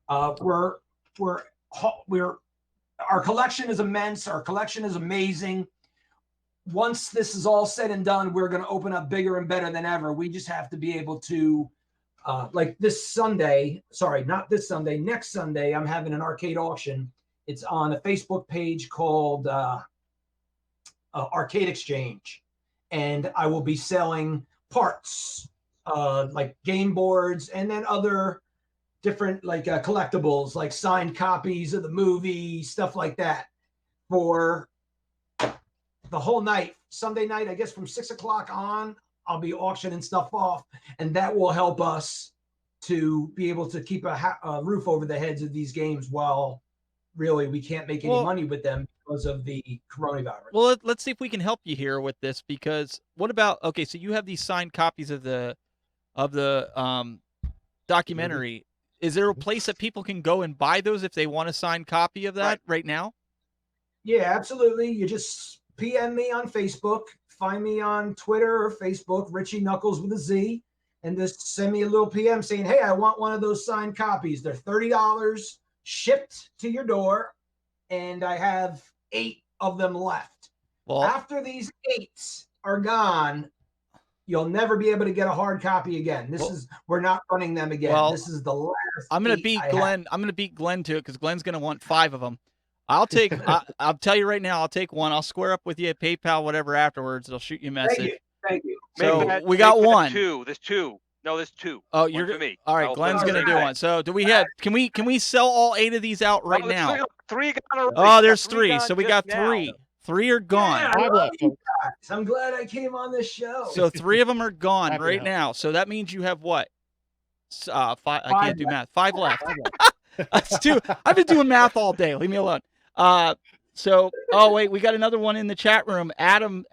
Our collection is immense. Our collection is amazing. Once this is all said and done, we're going to open up bigger and better than ever. We just have to be able to, like this Sunday, not this Sunday, next Sunday, I'm having an arcade auction. It's on a Facebook page called Arcade Exchange. And I will be selling parts, like game boards, and then other different collectibles, like signed copies of the movie, stuff like that, for the whole night. Sunday night, I guess from 6 o'clock on, I'll be auctioning stuff off, and that will help us to be able to keep a roof over the heads of these games while really we can't make any money with them because of the coronavirus. Well, let's see if we can help you here with this, because what about, so you have these signed copies of the of the documentary. Is there a place that people can go and buy those if they want a signed copy of that right now? Yeah, absolutely. You just PM me on Facebook, find me on Twitter or Facebook, Richie Knuckles with a Z, and just send me a little PM saying, hey, I want one of those signed copies. They're $30 shipped to your door, and I have 8 of them left. Well, After these 8 are gone, you'll never be able to get a hard copy again. We're not running them again. Well, this is the last. I'm gonna 8 beat I Glenn. have. I'm gonna beat Glenn to it because Glenn's gonna want 5 of them. I'll take. I'll tell you right now. I'll take one. I'll square up with you at PayPal, whatever afterwards. I'll shoot you a message. Thank you. So we got one. 2. There's 2. No, there's 2. Oh, One you're for me. all right. I'll Glenn's put it gonna on do the one. So do we have? Can we sell all 8 of these out right Oh, there's now? 3 gone already. Oh, there's Got 3. gone So we just got now. 3. 3 are gone. Yeah, I 5 love left, you folks. guys. I'm glad I came on this show. So 3 of them are gone Happy to right help. now. So that means you have what? 5. I 5 can't do left. math. 5 left. That's 2. I've been doing math all day. Leave me alone. So oh wait, we got another one in the chat room. Adam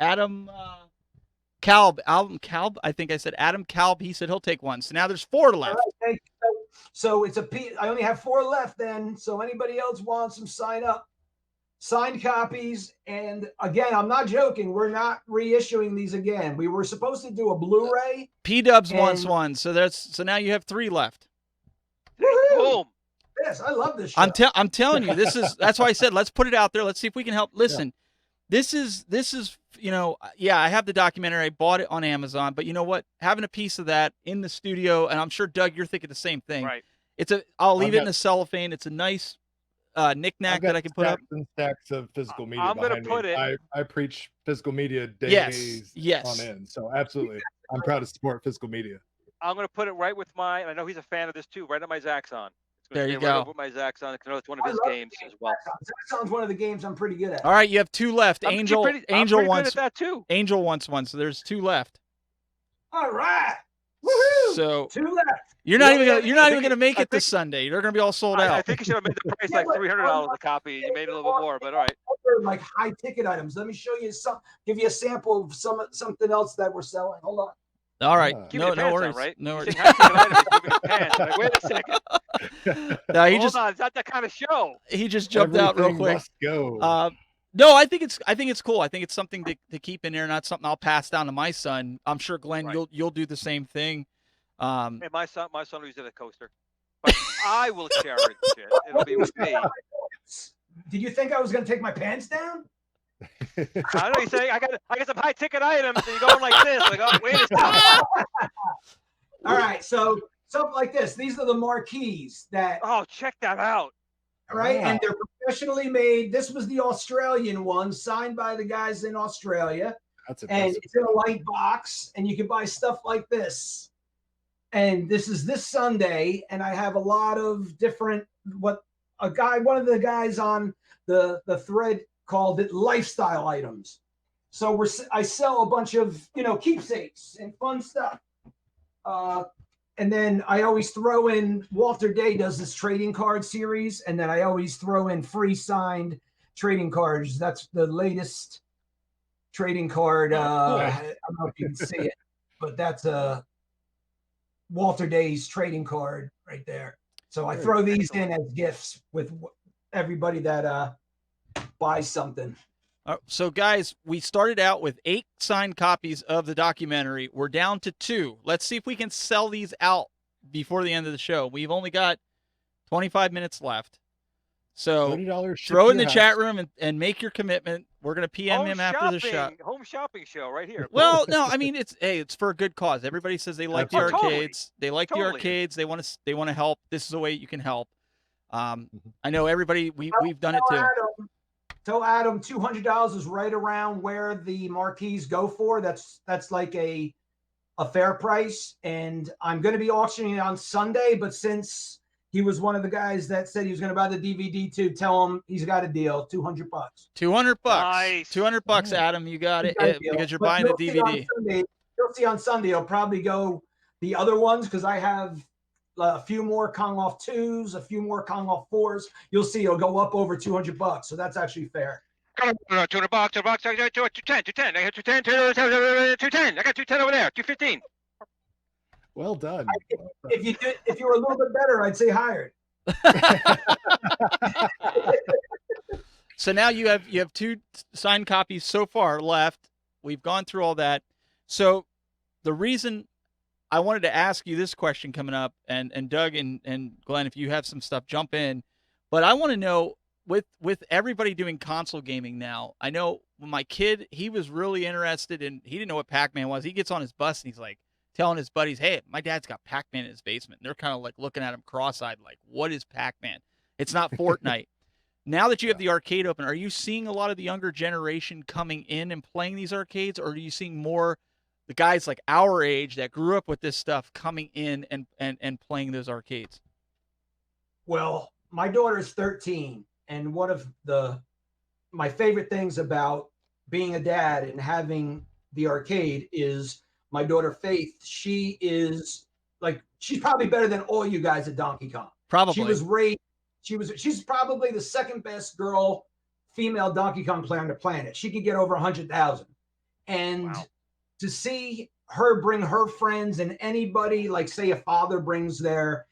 Kalb. I think I said Adam Kalb. He said he'll take one. So now there's 4 left. All right, thank you. So it's I only have 4 left then. So anybody else wants them, sign up. Signed copies. And again, I'm not joking. We're not reissuing these again. We were supposed to do a Blu-ray. P-Dubs wants And- one. So now you have 3 left. Woohoo! Boom. Yes, I love this show. I'm telling you, that's why I said let's put it out there. Let's see if we can help. Listen, this is I have the documentary. I bought it on Amazon, but you know what? Having a piece of that in the studio, and I'm sure Doug, you're thinking the same thing. Right. I'll leave I've it got- in a cellophane. It's a nice I've knick-knack got that I can put up. stacks and stacks of physical media I'm gonna behind put me. it- I preach physical media Yes, days yes. on end. So absolutely, I'm proud to support physical media. I'm going to put it right with I know he's a fan of this too, right on my Zaxxon. It's gonna There stay you right go. over with my Zaxxon. I know it's one of I his love games as well. That sounds one of the games I'm pretty good at. All right, you have 2 left. I'm Angel pretty Angel good wants at that too. Angel wants one. So there's 2 left. All right. Woohoo! So 2 left. you're not even Yeah, gonna, you're not I even think going to make I it this think- Sunday. They're going to be all sold I out. think you should have made the price Yeah, like but- $300 a copy. You made it a little bit more, but all right. Other, like high ticket items. Let me show you give you a sample of something else that we're selling. Hold on. All right. Keep Keep No your pants worries. on, right? No You worries. said high-ticket items, keeping your pants. Like, wait a second. No, he Hold on, it's not that kind of show. just jumped out real Everything quick. must go. No, I think it's cool. I think it's something to keep in there, not something I'll pass down to my son. I'm sure Glenn, Right. you'll do the same thing. Hey, my son will use it at a coaster. But I will cherish it. It'll be with me. Did you think I was going to take my pants down? I don't know. You say I got some high ticket items, and you're going like this. Like, oh, wait a second. All right. So something like this. These are the marquees that, Oh, check that out. right? Wow. And they're professionally made. This was the Australian one signed by the guys in Australia. That's And impressive. it's in a light box, and you can buy stuff like this. And this is this Sunday, and I have a lot of different one of the guys on the thread called it lifestyle items. So I sell a bunch of keepsakes and fun stuff. And then I always throw in Walter Day does this trading card series, and then I always throw in free signed trading cards. That's the latest trading card. I don't know if you can see it, but that's a Walter Day's trading card right there. So I throw these in as gifts with everybody that buys something. So guys, we started out with 8 signed copies of the documentary. We're down to 2. Let's see if we can sell these out before the end of the show. We've only got 25 minutes left. So $30 throw in the chat room and make your commitment. We're going to PM Home him after the show. Home shopping show right here. Well, no, I mean it's for a good cause. Everybody says they like the Absolutely. arcades. They like the Totally. arcades. They want to help. This is a way you can help. I know everybody. We've done it too. Tell Adam $200 is right around where the marquees go for. That's like a fair price, and I'm going to be auctioning it on Sunday. But since he was one of the guys that said he was going to buy the DVD too, tell him he's got a deal. $200. $200. Nice. $200, Adam. You got it He's got a deal. because you're But buying the you'll see on DVD. Sunday- You'll see on Sunday. I'll probably go the other ones because I have a few more Kong off 2s, a few more Kong off 4s. You'll see it'll go up over $200. So that's actually fair. $200, $200. I got 210. I got 210. I got 210 over there. 215. Well done. If you were a little bit better, I'd say hired. So now you have 2 signed copies so far left. We've gone through all that. So the reason I wanted to ask you this question coming up, and Doug and Glenn, if you have some stuff, jump in. But I want to know, with everybody doing console gaming now, I know when my kid, he was really interested in, he didn't know what Pac-Man was. He gets on his bus and he's like telling his buddies, hey, my dad's got Pac-Man in his basement. And they're kind of like looking at him cross-eyed like, what is Pac-Man? It's not Fortnite. Now that you have the arcade open, are you seeing a lot of the younger generation coming in and playing these arcades, or are you seeing more the guys like our age that grew up with this stuff coming in and playing those arcades? Well, my daughter is 13, and one of my favorite things about being a dad and having the arcade is my daughter Faith. She is she's probably better than all you guys at Donkey Kong. Probably. She was raised. She's probably the second best female Donkey Kong player on the planet. She could get over 100,000. And Wow. to see her bring her friends and anybody, like say a father brings their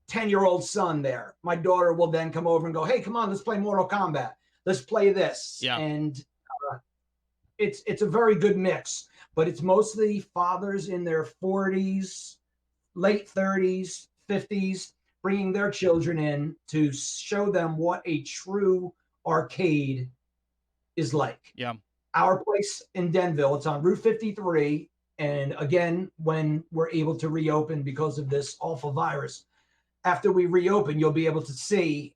10-year-old son there, my daughter will then come over and go, hey, come on, let's play Mortal Kombat. Let's play this. Yeah. And it's a very good mix, but it's mostly fathers in their 40s, late 30s, 50s, bringing their children in to show them what a true arcade is like. Yeah. Our place in Denville, it's on Route 53. And again, when we're able to reopen because of this awful virus, after we reopen, you'll be able to see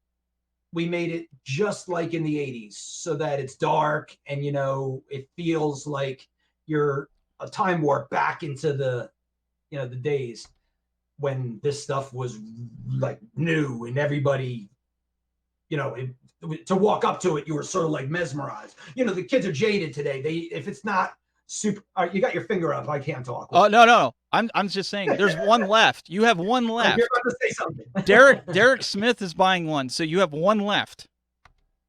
we made it just like in the 80s so that it's dark and, it feels like you're a time warp back into the days when this stuff was like new and everybody, to walk up to it, you were sort of like mesmerized. The kids are jaded today. If it's not super, you got your finger up. I can't talk. Oh, no. I'm just saying there's one left. You have one left. You're about to say something. Derek Smith is buying one. So you have one left.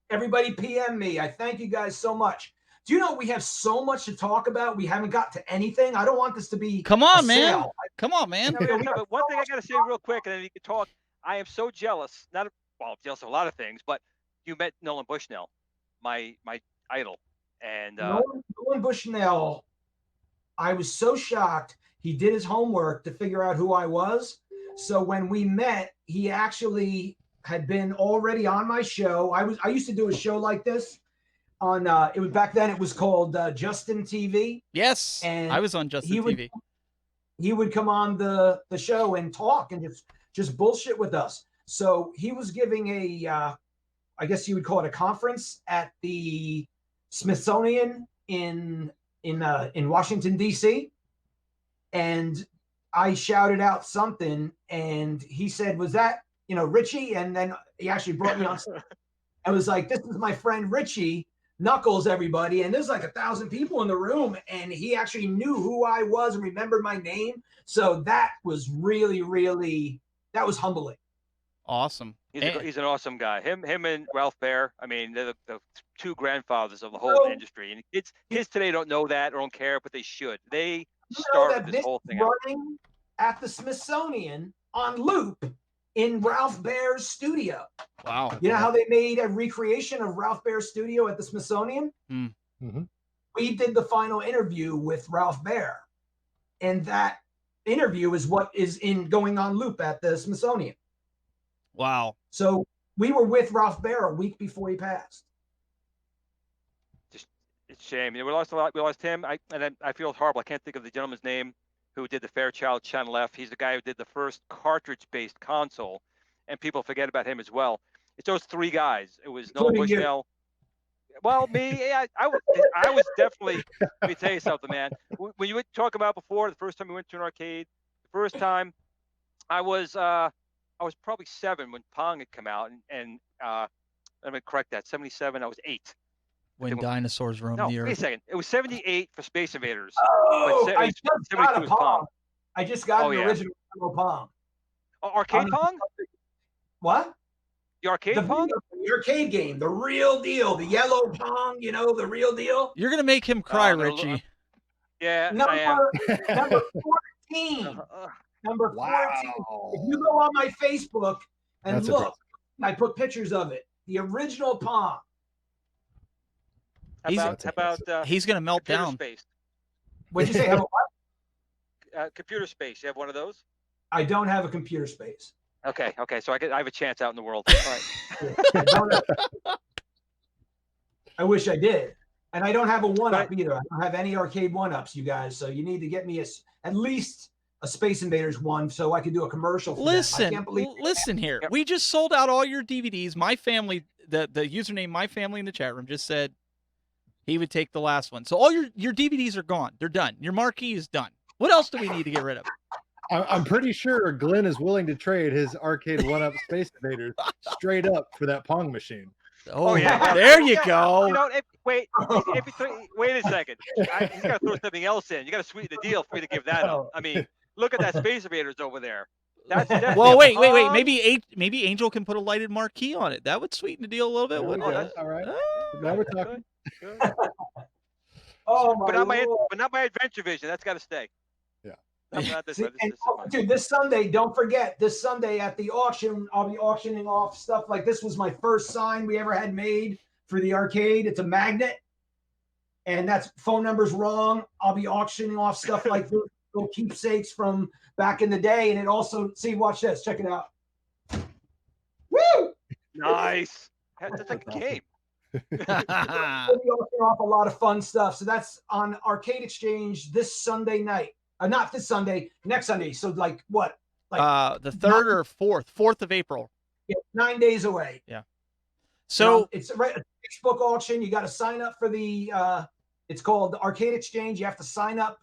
Everybody PM me. I thank you guys so much. Do you know we have so much to talk about? We haven't got to anything. I don't want this to be Come on, a man. sale. Come on, man. No, but one thing I got to say real quick, and then you can talk. I am so jealous. I'm jealous of a lot of things, but you met Nolan Bushnell, my idol, and Nolan Bushnell. I was so shocked. He did his homework to figure out who I was. So when we met, he actually had been already on my show. I used to do a show like this on it was back then. It was called Justin TV. Yes, And I was on Justin TV. He would come on the show and talk and just bullshit with us. So he was giving I guess you would call it a conference at the Smithsonian in Washington, D.C. And I shouted out something and he said, was that, Richie? And then he actually brought me on. I was like, this is my friend Richie Knuckles, everybody. And there's like 1,000 people in the room. And he actually knew who I was and remembered my name. So that was really, really, that was humbling. Awesome. he's an awesome guy. Him and Ralph Baer. I mean, they're the two grandfathers of the whole industry. And kids today don't know that or don't care, but they should. They started this whole thing running at the Smithsonian on loop in Ralph Baer's studio. Wow. You know how they made a recreation of Ralph Baer's studio at the Smithsonian? Mm-hmm. We did the final interview with Ralph Baer. And that interview is what is going on loop at the Smithsonian. Wow. So we were with Ralph Baer a week before he passed. It's a shame. We lost a lot. We lost him. I feel horrible. I can't think of the gentleman's name who did the Fairchild Channel F. He's the guy who did the first cartridge-based console, and people forget about him as well. It's those three guys. It was Nolan Bushnell. Well, me, yeah, I was definitely. Let me tell you something, man. When you would talk about before the first time we went to an arcade, the first time I was probably 7 when Pong had come out, and let me correct that. 77, I was 8. When dinosaurs roamed the earth. Wait a second. It was 78 for Space Invaders. Oh, I just got a Pong. Pong. I just got an original Pong. Oh, arcade Pong? What? The arcade Pong? The arcade game, the real deal, the yellow Pong, the real deal. You're going to make him cry, Richie. Yeah, number 14. Number 14. Wow. If you go on my Facebook and That's look, I put pictures of it. The original Pong. How He's- about He's gonna melt computer down. space? What'd you say? Have a what? Computer space. You have one of those? I don't have a computer space. Okay. So I have a chance out in the world. All right. I don't have- I wish I did. And I don't have a one-up either. I don't have any arcade one-ups, you guys. So you need to get me at least a Space Invaders one so I can do a commercial for them. I Listen, can't believe listen here. Yep. We just sold out all your DVDs. My family, the username My Family in the chat room just said he would take the last one. So all your DVDs are gone. They're done. Your marquee is done. What else do we need to get rid of? I'm pretty sure Glenn is willing to trade his arcade one-up Space Invaders straight up for that Pong machine. Oh, yeah. There you Yeah, go. You know, wait a second. He's got to throw something else in. You got to sweeten the deal for me to give that up. I mean, look at that Space Invaders over there. That's Well, wait. Pong. Maybe Angel can put a lighted marquee on it. That would sweeten the deal a little bit, There we wouldn't go. it? All right. Ah. Now we're talking. Good. Oh But my Lord. not my Adventure Vision. That's got to stay. Yeah. Not this See, one. and, This is mine. dude, this Sunday, don't forget, this Sunday at the auction, I'll be auctioning off stuff like this. Was my first sign we ever had made for the arcade. It's a magnet, and that's phone number's wrong. I'll be auctioning off stuff like this, little keepsakes from back in the day. And it also, see, watch this, check it out. Woo! Nice. That's like a game. We'll be auctioning off a lot of fun stuff. So that's on Arcade Exchange this Sunday night. Not this Sunday, next Sunday. So like what? Like The 3rd or 4th of April. 9 days away. So it's a Facebook auction. You got to sign up for the. It's called the Arcade Exchange. You have to sign up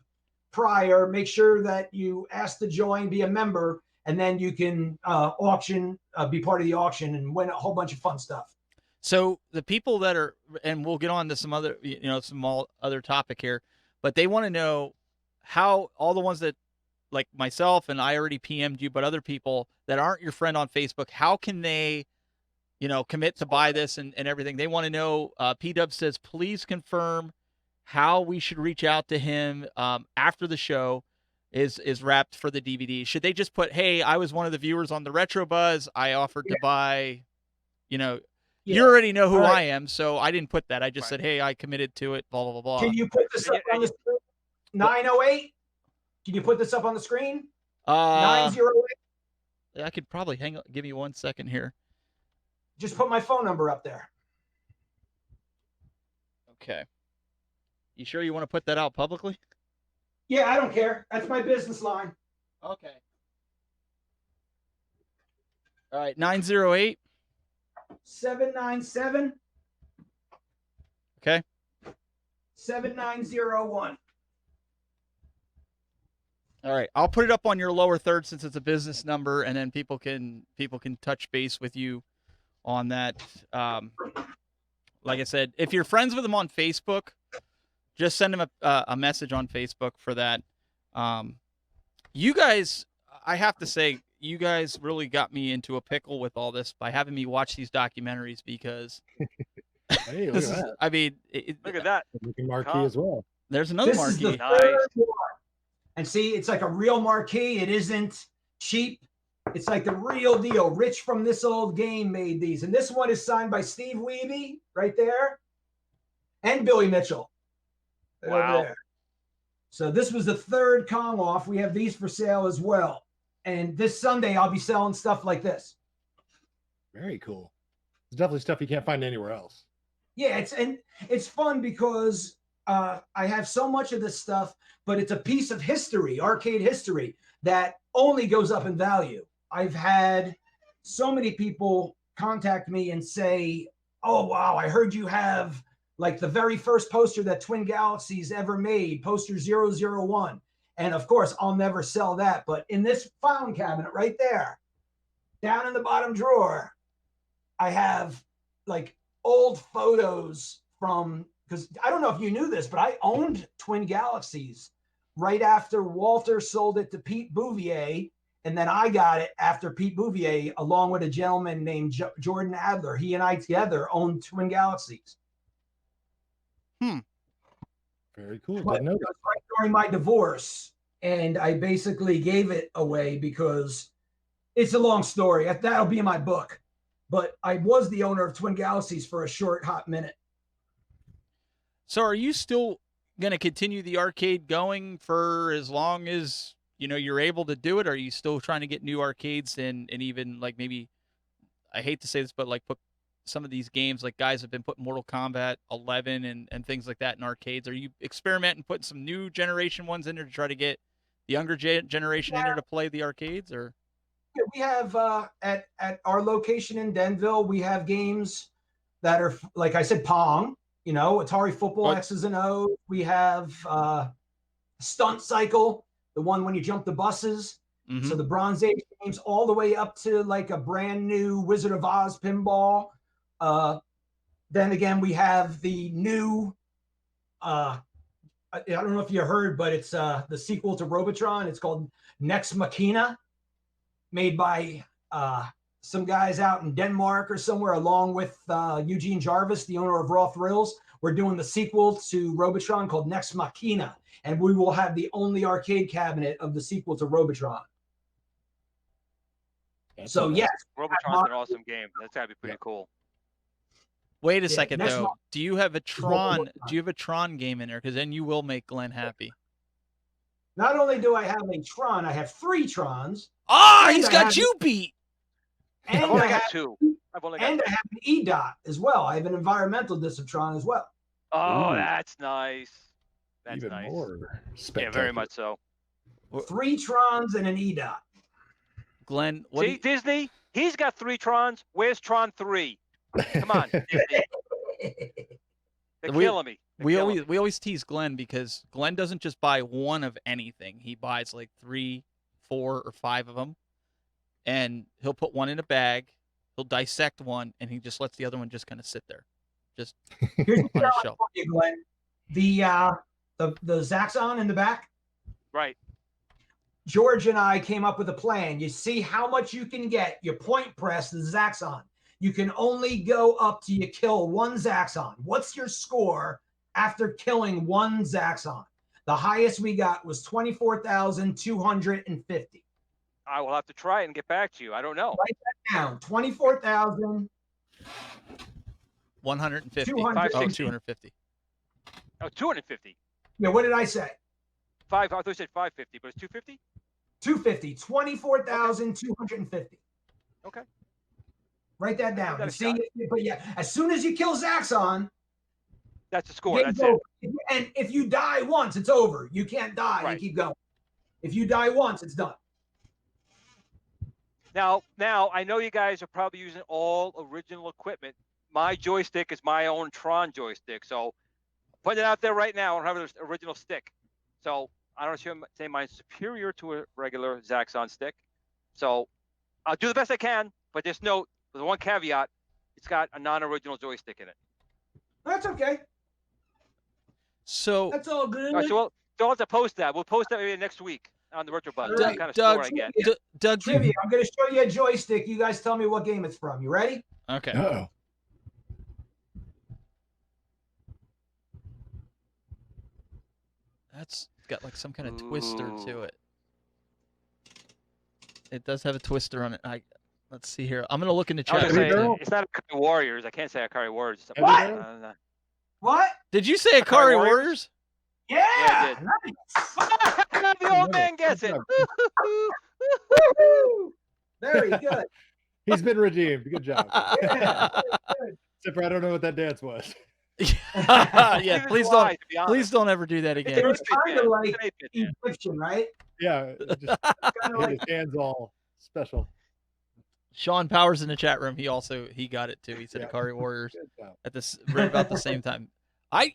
prior. Make sure that you ask to join, be a member, and then you can auction, be part of the auction, and win a whole bunch of fun stuff. So the people that are, and we'll get on to some other, other topic here, but they want to know how all the ones that, like myself, and I already PM'd you, but other people that aren't your friend on Facebook, how can they, commit to buy this and everything? They want to know. P-Dub says, please confirm how we should reach out to him after the show is wrapped for the DVD. Should they just put, hey, I was one of the viewers on the Retro Buzz. I offered to buy, You already know who I am, so I didn't put that. I just said, hey, I committed to it, blah, blah, blah, blah. Can you put this up on the screen? 908? Can you put this up on the screen? 908? I could probably give me 1 second here. Just put my phone number up there. Okay. You sure you want to put that out publicly? Yeah, I don't care. That's my business line. Okay. All right, 908. 797. Okay. 7901. All right, I'll put it up on your lower third since it's a business number, and then people can touch base with you on that. Like I said, if you're friends with them on Facebook, just send them a message on Facebook for that. You guys, I have to say, you guys really got me into a pickle with all this by having me watch these documentaries because Hey, look at that. I mean, Look at that. Looking marquee as well. there's another This is marquee. the third one. And see, it's like a real marquee. It isn't cheap. It's like the real deal. Rich from This Old Game made these. And this one is signed by Steve Wiebe right there and Billy Mitchell. Right Wow. over there. So this was the third Kong off. We have these for sale as well. And this Sunday, I'll be selling stuff like this. Very cool. It's definitely stuff you can't find anywhere else. Yeah, it's fun because I have so much of this stuff, but it's a piece of history, arcade history, that only goes up in value. I've had so many people contact me and say, oh, wow, I heard you have like the very first poster that Twin Galaxies ever made, poster 001. And of course, I'll never sell that. But in this file cabinet right there, down in the bottom drawer, I have like old photos from, because I don't know if you knew this, but I owned Twin Galaxies right after Walter sold it to Pete Bouvier. And then I got it after Pete Bouvier, along with a gentleman named Jordan Adler. He and I together owned Twin Galaxies. Very cool. But Didn't know it that. was right during my divorce. and I basically gave it away because it's a long story. That'll be in my book. But I was the owner of Twin Galaxies for a short, hot minute. So are you still going to continue the arcade going for as long as, you're able to do it? Or are you still trying to get new arcades and even like maybe, I hate to say this, but like put some of these games, like guys have been putting Mortal Kombat 11 and things like that in arcades. Are you experimenting, putting some new generation ones in there to try to get the younger generation in there to play the arcades? Or we have at our location in Denville, we have games that are, like I said, Pong, Atari Football, X's and O's. We have Stunt Cycle, the one when you jump the buses. Mm-hmm. So the Bronze Age games, all the way up to like a brand new Wizard of Oz pinball. Then again, we have the new, I don't know if you heard, but it's the sequel to Robotron. It's called Nex Machina, made by some guys out in Denmark or somewhere, along with Eugene Jarvis, the owner of Raw Thrills. We're doing the sequel to Robotron called Nex Machina, and we will have the only arcade cabinet of the sequel to Robotron. So yes, Robotron's an awesome game. That's gotta be pretty cool. Wait a second though. Do you have a Tron? Do you have a Tron game in there? Because then you will make Glenn happy. Not only do I have a Tron, I have 3 Trons. Ah, he's got you beat. And I've only got 2. I have an EDOT as well. I have an environmental Disciptron as well. Oh, Ooh. that's nice. That's Even nice. more Yeah, spectacular. very much so. 3 Trons and an EDOT. Glenn, See, Disney, he's got 3 Trons. Where's Tron 3? Come on, Disney. They're killing me. We always tease Glenn because Glenn doesn't just buy one of anything. He buys like 3, 4, or 5 of them, and he'll put one in a bag. He'll dissect one, and he just lets the other one just kind of sit there, just Here's on the a shelf. for you, Glenn. The Zaxxon in the back. Right. George and I came up with a plan. You see how much you can get. You point press the Zaxxon. You can only go up till you kill 1 Zaxxon. What's your score after killing 1 Zaxxon? The highest we got was 24,250. I will have to try it and get back to you. I don't know. Write that down. 24,000. 150. 250. Oh, 250. Yeah, what did I say? I thought you said 550, but it's 250? 250. 24,250. Okay. Write that down. got a See, but yeah, as soon as you kill Zaxxon, that's the score. That's it. it. And if you die once, it's over. You can't die. Right. You keep going. If you die once, it's done. Now, I know you guys are probably using all original equipment. My joystick is my own Tron joystick, so putting it out there right now. I don't have an original stick, so I don't say mine's superior to a regular Zaxxon stick. So I'll do the best I can, but there's one caveat: it's got a non-original joystick in it. That's okay. So that's all good. All right, so we'll have to post that. We'll post that maybe next week on the Retro Buzz. What kind of Doug, score I get. Doug, Trivia. I'm going to show you a joystick. You guys tell me what game it's from. You ready? Okay. Uh-oh. That's got like some kind of twister to it. It does have a twister on it. Let's see here. I'm gonna look in the chat. It's not Akari Warriors. I can't say Akari Warriors. What? What? Did you say Akari Warriors? Yeah. I did. Nice. The old man gets it. Very good. He's been redeemed. Good job. Yeah. Except for I don't know what that dance was. Yeah, please don't ever do that again. It was kind of like Egyptian, right? Yeah, just Kind of his like hands all special. Sean Powers in the chat room. He got it too. He said Yeah. Akari Warriors Good job. at this right about the same time.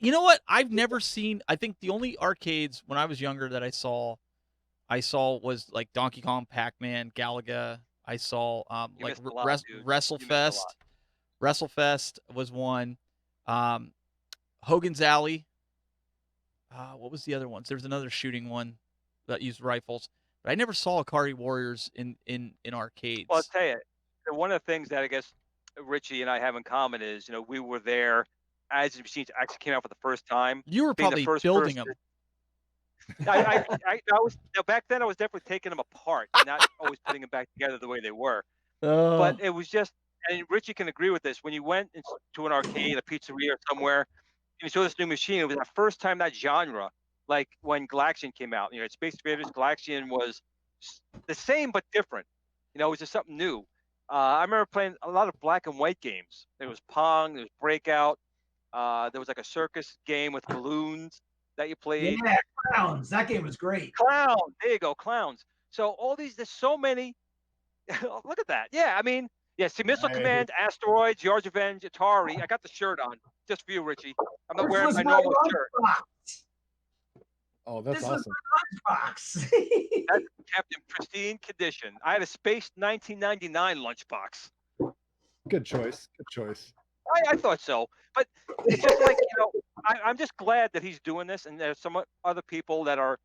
You know what? I've never seen. I think the only arcades when I was younger that I saw was like Donkey Kong, Pac-Man, Galaga. I saw like missed a lot, dude. WrestleFest. WrestleFest was one. Hogan's Alley. What was the other ones? There was another shooting one that used rifles, but I never saw Akari Warriors in arcades. Well, I'll tell you, one of the things that I guess Richie and I have in common is, we were there as the machines actually came out for the first time. You were being probably the first building person- them. I was back then. I was definitely taking them apart, not always putting them back together the way they were. But it was just, and Richie can agree with this. When you went to an arcade, a pizzeria, or somewhere, and you saw this new machine, it was the first time that genre, like when Galaxian came out. You know, Space Invaders, Galaxian was the same but different. You know, it was just something new. I remember playing a lot of black and white games. There was Pong, there was Breakout. There was like a circus game with balloons that you played. Yeah, Clowns. That game was great. Clown. There you go, Clowns. So all these, there's so many. Look at that. Yeah, I mean, yeah. See, Missile Right. Command, Asteroids, Yards of Revenge, Atari. I got the shirt on just for you, Richie. I'm not This wearing was my my normal shirt. lunchbox. Oh, that's This was awesome. my lunchbox. That's kept in pristine condition. I had a Space 1999 lunchbox. Good choice. Good choice. I thought so, but it's just like, you know, I'm just glad that he's doing this, and there's some other people that are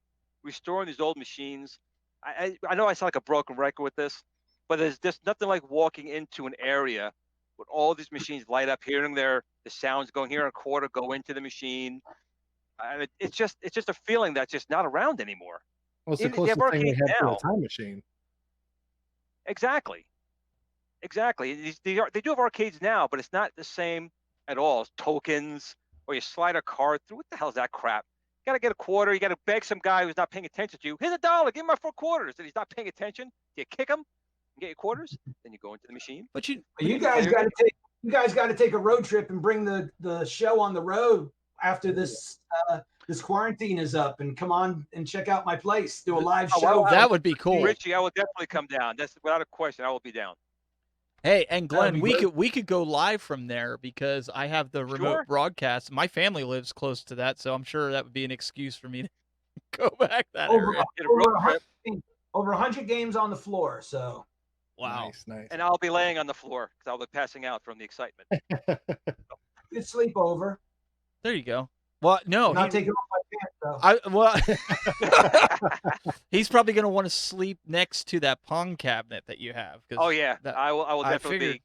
restoring these old machines. I know I sound like a broken record with this, but there's just nothing like walking into an area with all these machines light up, hearing the sounds going, hearing a quarter go into the machine. It's just a feeling that's just not around anymore. Well, it's the They have closest thing we arcades had to now. a time machine. Exactly. They do have arcades now, but it's not the same at all. It's tokens, or you slide a card through. What the hell is that crap? You got to get a quarter. You got to beg some guy who's not paying attention to you. Here's $1. Give him my 4 quarters. And he's not paying attention. You kick him and get your quarters. Then you go into the machine. But you You guys got to take a road trip and bring the show on the road after this this quarantine is up, and come on and check out my place. Do a live show. that would be cool. Richie, I will definitely come down. That's without a question. I will be down. Hey, and Glenn, be we great. could go live from there because I have the remote Sure. broadcast. My family lives close to that, so I'm sure that would be an excuse for me to go back that over, area. Get a road trip, over 100 games on the floor. So Wow. Nice. and I'll be laying on the floor because I'll be passing out from the excitement. good sleepover. There you go. Well, no, Not taking off my pants though. He's probably going to want to sleep next to that Pong cabinet that you have. 'Cause Oh yeah, that- I will I definitely figured- be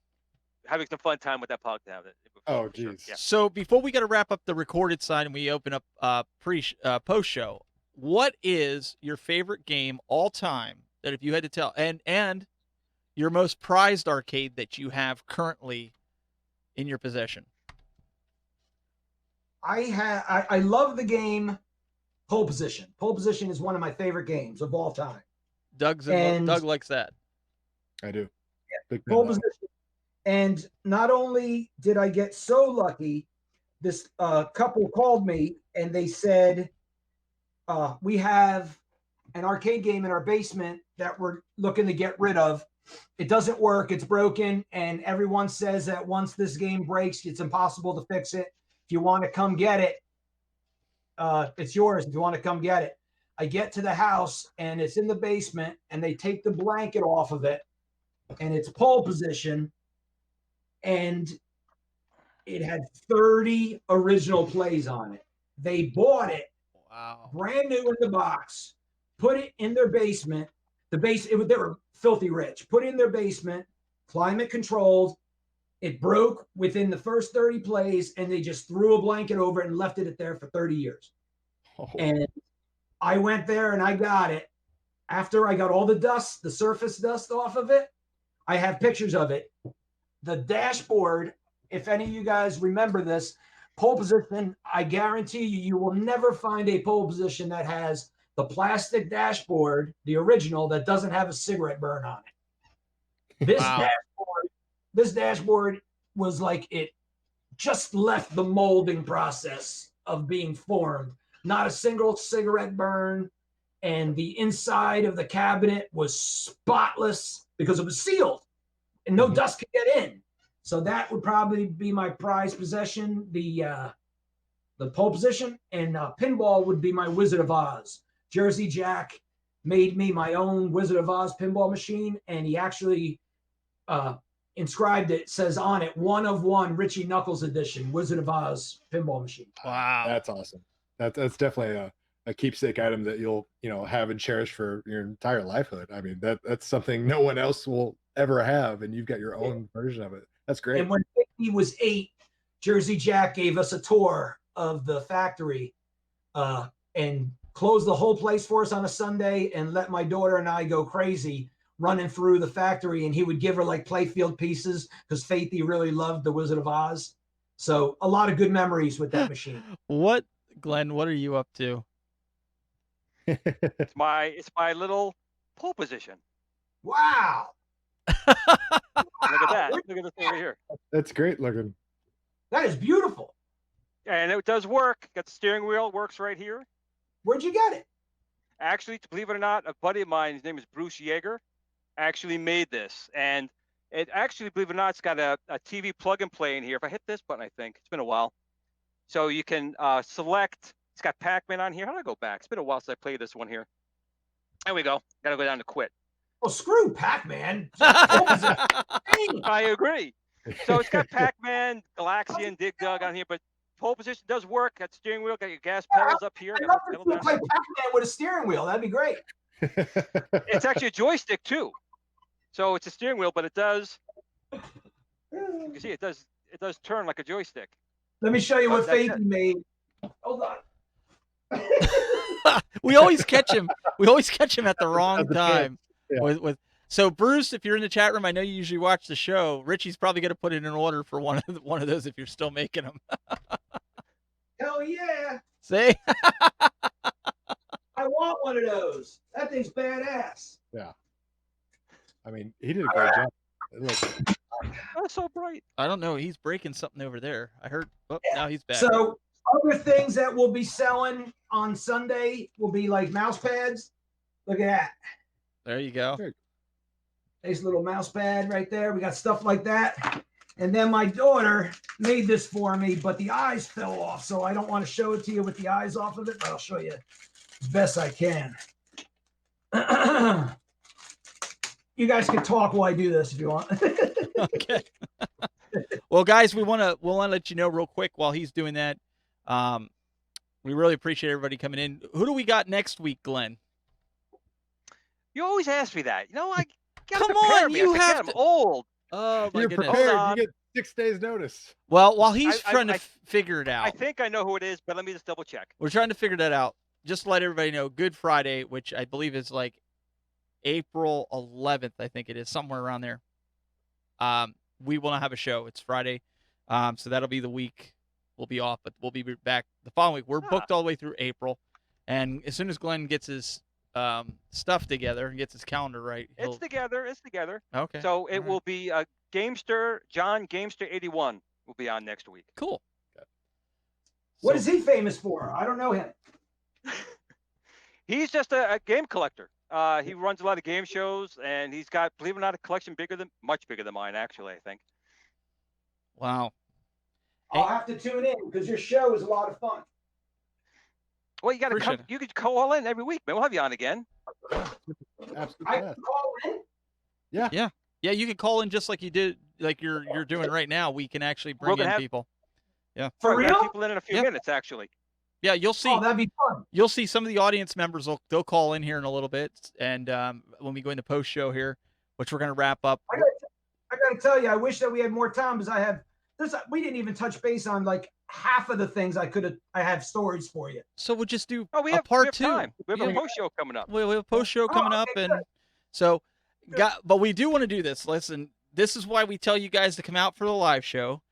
having some fun time with that pod cabinet. Oh, For sure. geez. Yeah. So before we got to wrap up the recorded side and we open up post show, what is your favorite game all time that if you had to tell, and your most prized arcade that you have currently in your possession? I love the game Pole Position. Pole Position is one of my favorite games of all time. Doug And- likes that. I do. Big fan Pole of that. Position. And not only did I get so lucky, this couple called me and they said, we have an arcade game in our basement that we're looking to get rid of. It doesn't work. It's broken. And everyone says that once this game breaks, it's impossible to fix it. If you want to come get it, it's yours. If you want to come get it. I get to the house and it's in the basement and they take the blanket off of it and it's Pole Position. And it had 30 original plays on it. They bought it Wow. brand new in the box, put it in their basement. They were filthy rich. Put it in their basement, climate controlled. It broke within the first 30 plays, and they just threw a blanket over it and left it there for 30 years. Oh, And I went there and I got it. After I got all the dust, the surface dust off of it, I have pictures of it. The dashboard, if any of you guys remember this, Pole Position, I guarantee you will never find a Pole Position that has the plastic dashboard, the original, that doesn't have a cigarette burn on it. Wow. This dashboard was like it just left the molding process of being formed. Not a single cigarette burn. And the inside of the cabinet was spotless because it was sealed and no dust could get in. So that would probably be my prized possession, the Pole Position, and pinball would be my Wizard of Oz. Jersey Jack made me my own Wizard of Oz pinball machine, and he actually inscribed it, says on it, 1 of 1 Richie Knuckles edition Wizard of Oz pinball machine. Wow. that's awesome. That's definitely a keepsake item that you'll have and cherish for your entire lifehood. I mean, that's something no one else will ever have, and you've got your own version of it. That's great. And when he was 8, Jersey Jack gave us a tour of the factory and close the whole place for us on a Sunday and let my daughter and I go crazy running through the factory. And he would give her like playfield pieces because Faithy really loved The Wizard of Oz. So a lot of good memories with that machine. What, Glenn? What are you up to? It's my little pole position. Wow. Look at that. Look at this over here. That's great looking. That is beautiful. And it does work. Got the steering wheel, works right here. Where'd you get it? Actually, believe it or not, a buddy of mine, his name is Bruce Yeager, actually made this. And it actually, believe it or not, it's got a TV plug and play in here. If I hit this button, I think it's been a while. So you can select, it's got Pac-Man on here. How do I go back? It's been a while since I played this one here. There we go. Got to go down to quit. Well, screw Pac-Man. I agree. So it's got Pac-Man, Galaxian, Dig Dug on here, but pole position does work. Got steering wheel, got your gas pedals up here. I'd love to see you play Pac-Man with a steering wheel. That'd be great. It's actually a joystick too. So it's a steering wheel, but it does, you can see it does turn like a joystick. Let me show you what That's Faithy made. Hold on. We always catch him. We always catch him at the wrong At the time. Yeah. With so Bruce, if you're in the chat room, I know you usually watch the show. Richie's probably going to put in an order for one of those if you're still making them. Hell yeah. See? I want one of those. That thing's badass. I mean, he did a great job. Look, That's so bright. I don't know. He's breaking something over there. I heard. Oh, now he's back. So other things that we'll be selling on Sunday will be like mouse pads. Look at that. There you go. Nice little mouse pad right there. We got stuff like that. And then my daughter made this for me, but the eyes fell off. So I don't want to show it to you with the eyes off of it, but I'll show you as best I can. You guys can talk while I do this if you want. Okay. Well, guys, we'll want to let you know real quick while he's doing that. We really appreciate everybody coming in. Who do we got next week, Glenn? You always ask me that. You know, I gotta Come prepare on, me. you I forget have I'm to- old. Oh my you're goodness. prepared. Hold on. You get 6 days notice. Well, while he's I- trying to I- figure it out, I think I know who it is, but let me just double check. we're trying to figure that out. Just to let everybody know, Good Friday, which I believe is like April 11th, I think it is, somewhere around there. We will not have a show. It's Friday. So that'll be the week we'll be off, but we'll be back the following week. We're booked all the way through April. And as soon as Glenn gets his stuff together and gets his calendar right, he'll... It's together. Okay. So it All right. will be Gamester, John Gamester 81 will be on next week. Cool. What So- is he famous for? I don't know him. He's just a game collector. He runs a lot of game shows, and he's got, believe it or not, a collection much bigger than mine, actually, I think. Wow. I'll have to tune in because your show is a lot of fun. Well, you got to Appreciate come. it. You could call in every week, man. We'll have you on again. Absolutely. I Yeah. can call in. Yeah, you can call in just like you did, like you're doing right now. We can actually bring gonna in have- people. For We've got real? people in a few Yeah. minutes, actually. Yeah, you'll see. Oh, that'd be fun. You'll see some of the audience members they'll call in here in a little bit, and when we go into post show here, which we're gonna wrap up. I gotta tell you, I wish that we had more time because we didn't even touch base on like half of the things I have stories for you. So we'll just do Oh, we a have part we have two. time. We have Yeah. a post show coming up. We have a post show coming up, okay, and good. so but we do want to do this. Listen, this is why we tell you guys to come out for the live show.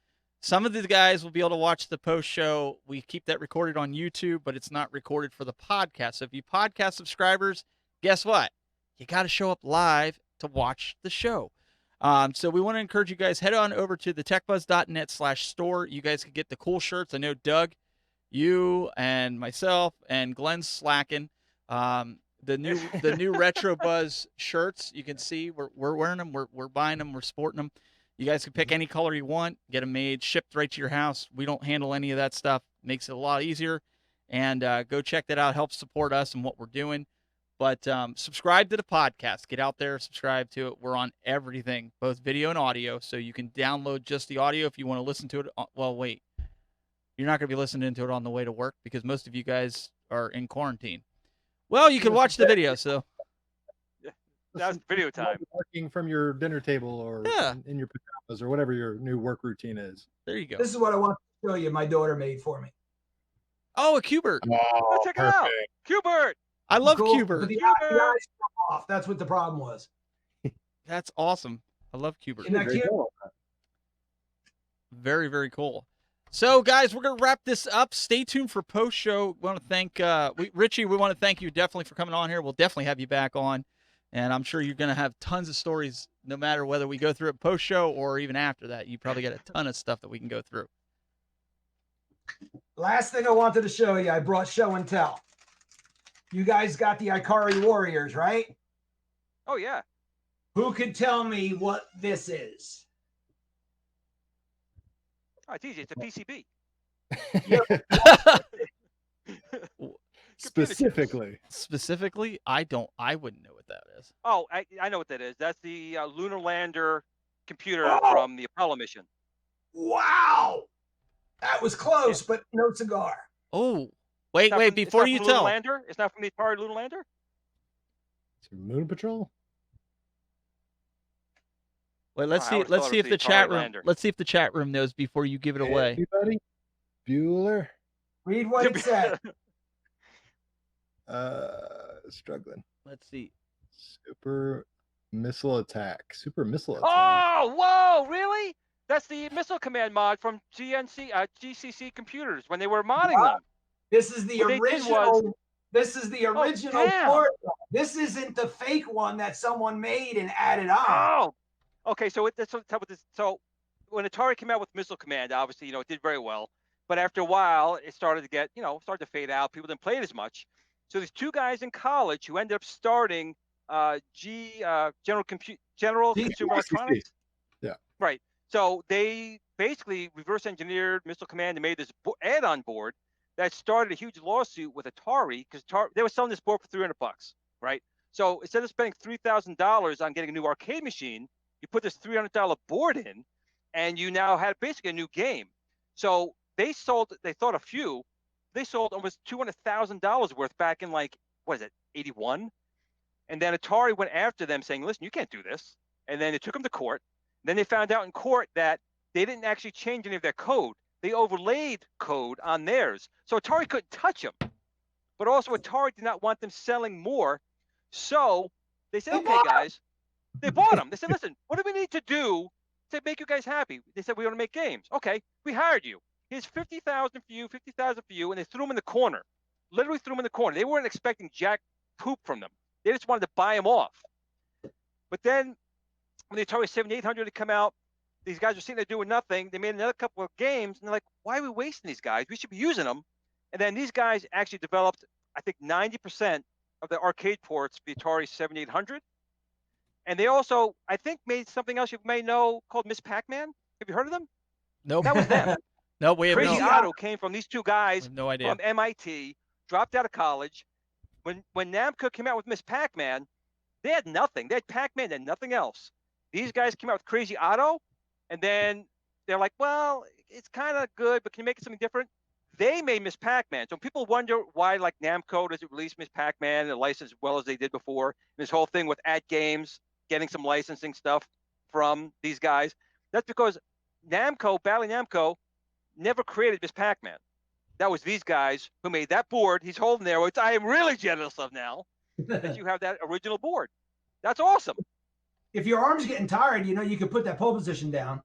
Some of the guys will be able to watch the post show. We keep that recorded on YouTube, but it's not recorded for the podcast. So if you podcast subscribers, guess what? You got to show up live to watch the show. So we want to encourage you guys, head on over to thetechbuzz.net/store. You guys can get the cool shirts. I know Doug, you and myself and Glenn's slacking. The new Retro Buzz shirts, you can see we're wearing them. We're buying them. We're sporting them. You guys can pick any color you want, get them made, shipped right to your house. We don't handle any of that stuff. Makes it a lot easier. And go check that out. Help support us and what we're doing. But subscribe to the podcast. Get out there, subscribe to it. We're on everything, both video and audio. So you can download just the audio if you want to listen to it. Well, wait. You're not going to be listening to it on the way to work because most of you guys are in quarantine. Well, you can watch the video. So That's video time. Working from your dinner table or Yeah. in your pajamas or whatever your new work routine is. there you go. This is what I want to show you. My daughter made for me. Oh, a Qbert. Oh, check it out. Qbert. I love Cool, Qbert. But the Qbert. eyes come off. That's what the problem was. That's awesome. I love Qbert. Isn't that cute? Very, very cool. So, guys, we're going to wrap this up. Stay tuned for post-show. We want to thank Richie. We want to thank you definitely for coming on here. We'll definitely have you back on, and I'm sure you're going to have tons of stories no matter whether we go through it post-show or even after that. You probably got a ton of stuff that we can go through. Last thing I wanted to show you, I brought show and tell. You guys got the Ikari Warriors, right? Oh yeah. Who could tell me what this is? Oh, it's easy. It's a PCB. Specifically. Specifically, I wouldn't know what that is. Oh, I know what that is. That's the lunar lander computer Oh! from the Apollo mission. Wow. That was close, but no cigar. Oh, wait, It's not wait, from- it's before not you from Lunar tell. Lander? It's not from the Atari Lunar Lander? Moon Patrol? Wait, let's I see. always Let's thought see it if was the the chat Atari room. Lander. Let's see if the chat room knows before you give it away. Anybody? Bueller? Read what it said. Struggling. Let's see. Super missile attack. Oh, whoa, really? That's the Missile Command mod from GCC computers when they were modding them. This is the What they did original. was- This is the original damn. board. This isn't the fake one that someone made and added on. Oh, okay. So so when Atari came out with Missile Command, obviously, it did very well. But after a while, it started to get, started to fade out. People didn't play it as much. So these two guys in college who ended up starting General Consumer Electronics. Yeah. Right. So they basically reverse engineered Missile Command and made this add-on board that started a huge lawsuit with Atari because they were selling this board for $300, right? So instead of spending $3,000 on getting a new arcade machine, you put this $300 board in, and you now had basically a new game. So they sold almost $200,000 worth back in 81? And then Atari went after them saying, listen, you can't do this. And then they took them to court. Then they found out in court that they didn't actually change any of their code. They overlaid code on theirs. So Atari couldn't touch them. But also Atari did not want them selling more. So they said, okay, guys. They bought them. They said, listen, what do we need to do to make you guys happy? They said, we want to make games. Okay, we hired you. Here's $50,000 for you, $50,000 for you. And they threw them in the corner. Literally threw them in the corner. They weren't expecting jack poop from them. They just wanted to buy them off. But then when the Atari 7800 had come out, these guys were sitting there doing nothing. They made another couple of games, and they're like, why are we wasting these guys? We should be using them. And then these guys actually developed, I think, 90% of the arcade ports for the Atari 7800. And they also, I think, made something else you may know called Miss Pac-Man. Have you heard of them? Nope. That was them. No, we have Crazy no, Otto came from these two we guys have no idea. from MIT, dropped out of college. When Namco came out with Miss Pac-Man, they had nothing. They had Pac-Man and nothing else. These guys came out with Crazy Otto, and then they're like, well, it's kind of good, but can you make it something different? They made Miss Pac-Man. So people wonder why, Namco doesn't release Miss Pac-Man and a license as well as they did before. This whole thing with At Games getting some licensing stuff from these guys. That's because Bally Namco, never created Miss Pac-Man. That was these guys who made that board he's holding there, which I am really jealous of now, that you have that original board. That's awesome. If your arm's getting tired, you could put that pole position down.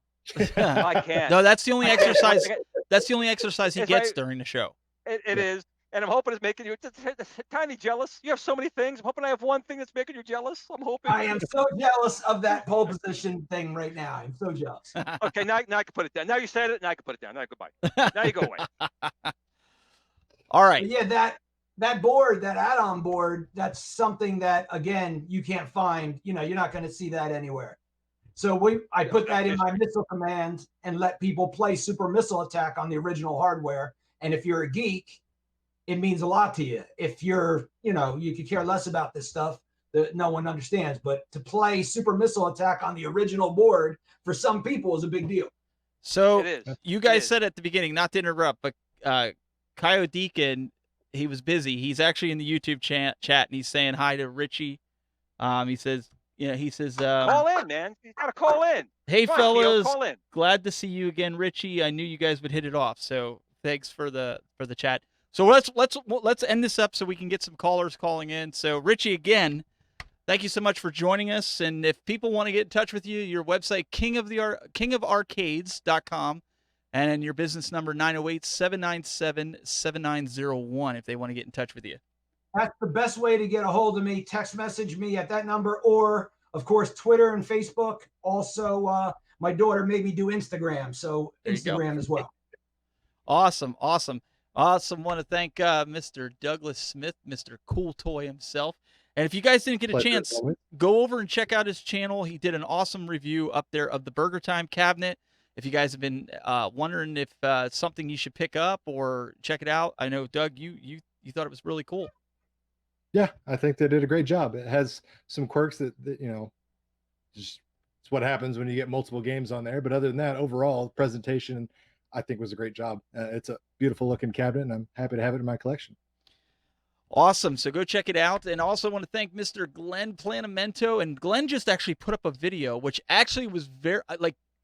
I can't. No, that's the only I can't. exercise. That's the only exercise he It's gets like- during the show. It is. And I'm hoping it's making you tiny jealous. You have so many things. I'm hoping I have one thing that's making you jealous. I'm hoping. I am so jealous of that pole position thing right now. I'm so jealous. Okay, now I can put it down. Now you said it, now I can put it down. Now goodbye. Now you go away. All right. But yeah, that board, that add-on board, that's something that, again, you can't find. You're not going to see that anywhere. So I put that in my Missile Command and let people play Super Missile Attack on the original hardware. And if you're a geek, it means a lot to you. If you're, you could care less about this stuff that no one understands. But to play Super Missile Attack on the original board for some people is a big deal. So It is. you It guys is. said at the beginning, not to interrupt, but Kyle Deacon, he was busy. He's actually in the YouTube chat and he's saying hi to Richie. He says, Call in, man. You gotta call in. hey Come on, Theo, fellas, call in. glad to see you again, Richie. I knew you guys would hit it off. So thanks for the chat. So let's end this up so we can get some callers calling in. So Richie, again, thank you so much for joining us. And if people want to get in touch with you, your website, kingofarcades.com, and your business number 908-797-7901 if they want to get in touch with you. That's the best way to get a hold of me. Text message me at that number, or of course, Twitter and Facebook. Also, my daughter made me do Instagram, so Instagram as well. Awesome. Want to thank Mr. Douglas Smith, Mr. Cool Toy himself. And if you guys didn't get a chance, go over and check out his channel. He did an awesome review up there of the Burger Time cabinet. If you guys have been wondering if it's something you should pick up or check it out, I know, Doug, you thought it was really cool. Yeah, I think they did a great job. It has some quirks that just it's what happens when you get multiple games on there. But other than that, overall presentation, I think was a great job. It's a beautiful looking cabinet, and I'm happy to have it in my collection. Awesome. So go check it out. And also want to thank Mr. Glenn Planamento. And Glenn just actually put up a video, which actually was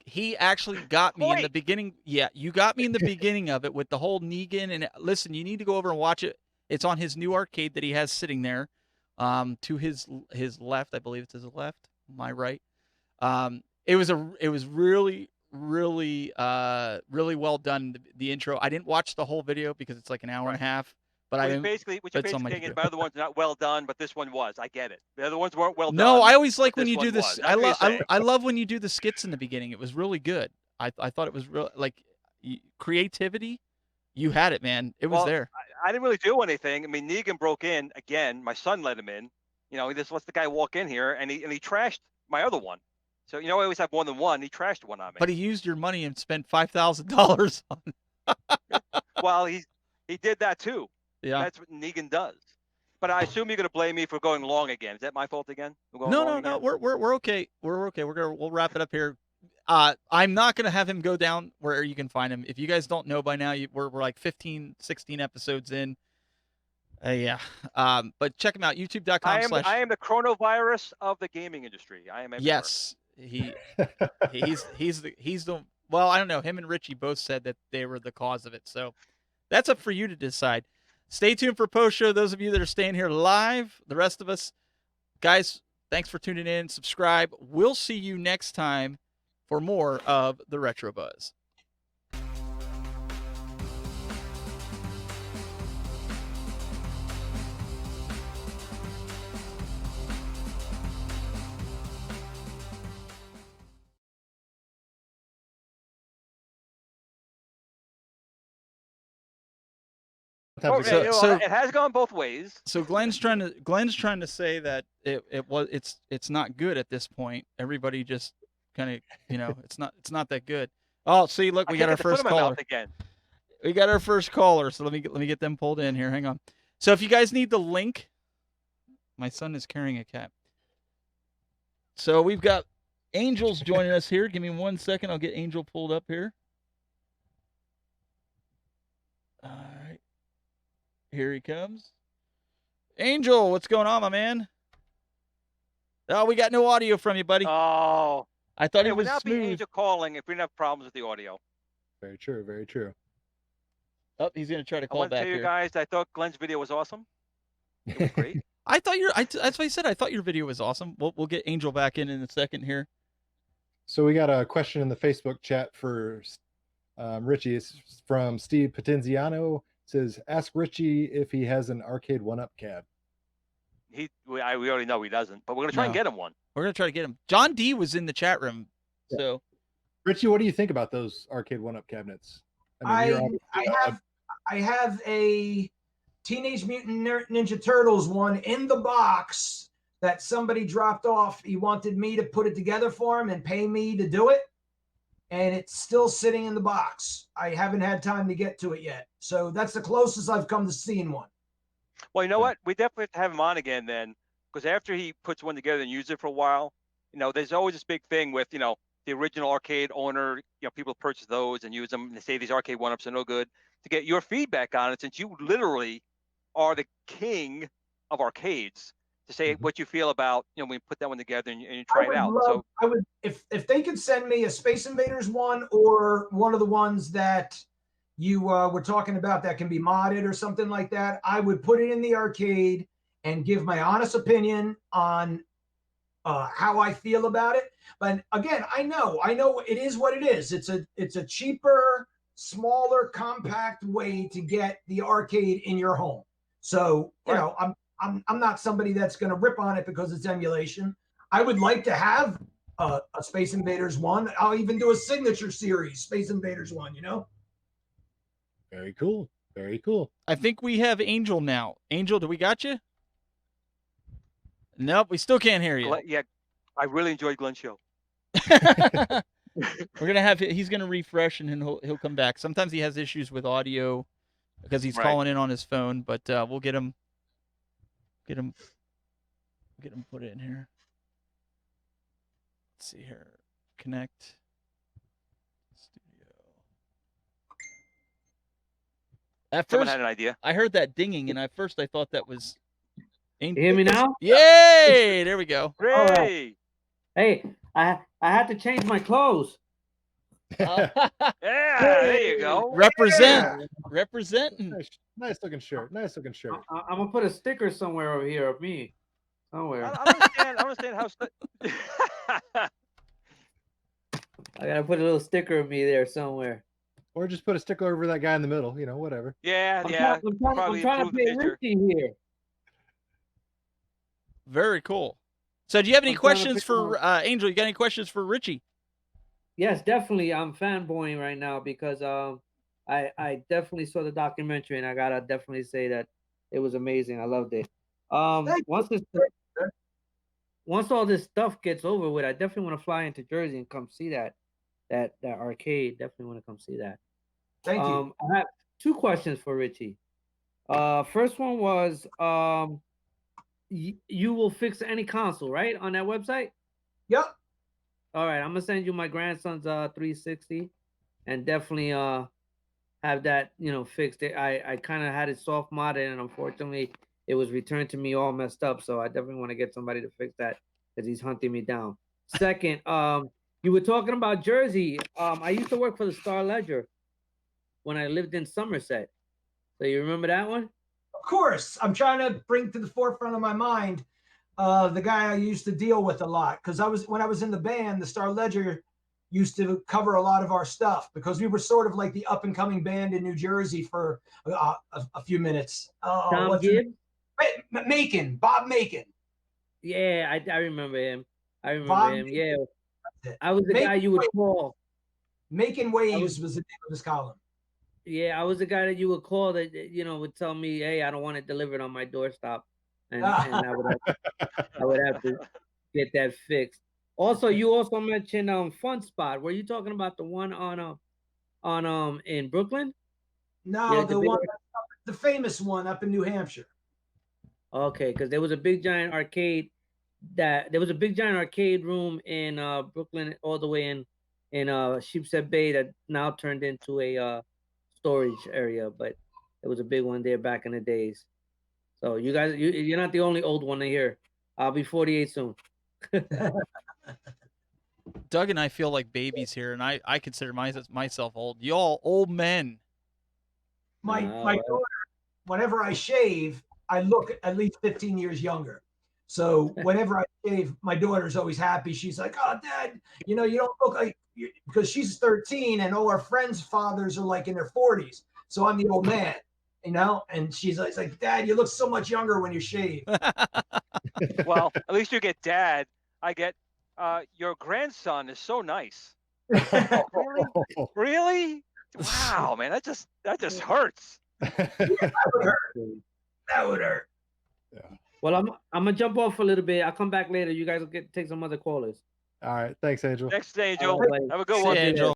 he actually got me in the beginning. Yeah, you got me in the beginning of it with the whole Negan. And listen, you need to go over and watch it. It's on his new arcade that he has sitting there, to his left. I believe it's his left, my right. It was really well done. The intro. I didn't watch the whole video because it's like an hour and a half. But what you're basically saying is my other ones are not well done, but this one was. I get it. The other ones weren't well done. No, I always like when you do this. I love when you do the skits in the beginning. It was really good. I thought it was real, like, creativity. You had it, man. It was there. I didn't really do anything. I mean, Negan broke in again. My son let him in. He just lets the guy walk in here, and he trashed my other one. So I always have more than one. He trashed one on me. But he used your money and spent $5,000 on. Well, he did that too. Yeah, that's what Negan does. But I assume you're going to blame me for going long again. Is that my fault again? No. We're okay. We're okay. We'll wrap it up here. I'm not going to have him go down where you can find him. If you guys don't know by now, we're like 15, 16 episodes in. Yeah. But check him out. YouTube.com/. I am the coronavirus of the gaming industry. I am. Everywhere. Yes. He's the, well, I don't know. Him and Richie both said that they were the cause of it. So that's up for you to decide. Stay tuned for post show. Those of you that are staying here live, the rest of us, guys, thanks for tuning in. Subscribe. We'll see you next time for more of the Retro Buzz. So it has gone both ways. So Glenn's trying to say that it's not good at this point. Everybody just kind of, it's not that good. Oh, see, look, we got our first caller again. We got our first caller. So let me get them pulled in here. Hang on. So if you guys need the link, my son is carrying a cat. So we've got Angel's joining us here. Give me 1 second. I'll get Angel pulled up here. All right. Here he comes. Angel, what's going on, my man? Oh, we got no audio from you, buddy. Oh. I thought it was without smooth. Be Angel calling if we didn't have problems with the audio. Very true. Very true. Oh, he's going to try to call I want back to tell you here. guys, I thought Glenn's video was awesome. It was great. That's what I said. I thought your video was awesome. We'll get Angel back in a second here. So we got a question in the Facebook chat for Richie. It's from Steve Potenziano. Says, ask Richie if he has an arcade 1-up cab. We already know he doesn't, but we're gonna try and get him one. We're gonna try to get him. John D was in the chat room. So, Richie, what do you think about those arcade 1-up cabinets? I have a Teenage Mutant Ninja Turtles one in the box that somebody dropped off. He wanted me to put it together for him and pay me to do it. And it's still sitting in the box. I haven't had time to get to it yet. So that's the closest I've come to seeing one. Well, you know what? We definitely have to have him on again then, because after he puts one together and uses it for a while, there's always this big thing with, the original arcade owner, people purchase those and use them and they say these arcade 1-ups are no good. To get your feedback on it, since you literally are the king of arcades, to say what you feel about, when you put that one together and you try it out. I would, if they could send me a Space Invaders one or one of the ones that you were talking about that can be modded or something like that, I would put it in the arcade and give my honest opinion on how I feel about it. But again, I know it is what it is. It's a cheaper, smaller, compact way to get the arcade in your home. So you know, I'm not somebody that's going to rip on it because it's emulation. I would like to have a Space Invaders 1. I'll even do a signature series, Space Invaders 1. You know. Very cool. Very cool. I think we have Angel now. Angel, do we got you? Nope, we still can't hear you. Yeah, I really enjoyed Glenn's show. We're gonna have he's gonna refresh and then he'll come back. Sometimes he has issues with audio because he's calling in on his phone, but we'll get him put in here. Let's see here. Connect studio. At Someone first, had an idea. I heard that dinging, and at first I thought that was. You hear me now? Yay! There we go. Hooray! Hey, I had to change my clothes. Yeah, there you go. Representing. Nice looking shirt. Nice looking shirt. I'm gonna put a sticker somewhere over here of me. Somewhere. I don't understand how. I gotta put a little sticker of me there somewhere. Or just put a sticker over that guy in the middle. You know, whatever. Yeah, I'm yeah. trying to play Richie here. Very cool. So, do you have any I'm trying to questions pick for Angel? You got any questions for Richie? Yes, definitely. I'm fanboying right now because I definitely saw the documentary and I gotta definitely say that it was amazing. I loved it. Once all this stuff gets over with, I definitely want to fly into Jersey and come see that arcade. Definitely want to come see that. Thank you. I have two questions for Richie. First one was you will fix any console, right, on that website? Yep. All right, I'm gonna send you my grandson's 360, and definitely have that fixed. I kind of had it soft modded, and unfortunately, it was returned to me all messed up. So I definitely want to get somebody to fix that because he's hunting me down. Second, you were talking about Jersey. I used to work for the Star Ledger when I lived in Somerset. So you remember that one? Of course, I'm trying to bring to the forefront of my mind the guy I used to deal with a lot, because when I was in the band, the Star Ledger used to cover a lot of our stuff because we were sort of like the up and coming band in New Jersey for a few minutes. Tom Gibbs? Bob Macon. Yeah, I remember him. Bob him. Yeah, I was the guy you would call. Macon Waves was the name of his column. Yeah, I was the guy that you would call that would tell me, "Hey, I don't want it delivered on my doorstep," and I would have to get that fixed. Also, you also mentioned Fun Spot. Were you talking about the one on in Brooklyn? No, the famous one up in New Hampshire. Okay, because there was a big giant arcade room in Brooklyn, all the way in Sheepshead Bay, that now turned into a storage area, but it was a big one there back in the days. So you guys, you're not the only old one here. I'll be 48 soon. Doug and I feel like babies here, and I consider myself old. Y'all old men. My daughter, whenever I shave, I look at least 15 years younger. So whenever I shave, my daughter's always happy. She's like, "Oh, Dad, you don't look like you," because she's 13 and all our friends' fathers are like in their 40s. So I'm the old man, and she's like, "Dad, you look so much younger when you shave." Well, at least you get Dad. I get your grandson is so nice. Really? Really? Wow, man, that just hurts. That would hurt. Yeah. Well, I'm gonna jump off for a little bit. I'll come back later. You guys will take some other callers. All right. Thanks, Angel. Next, Angel. Have a good See one. ya, Angel.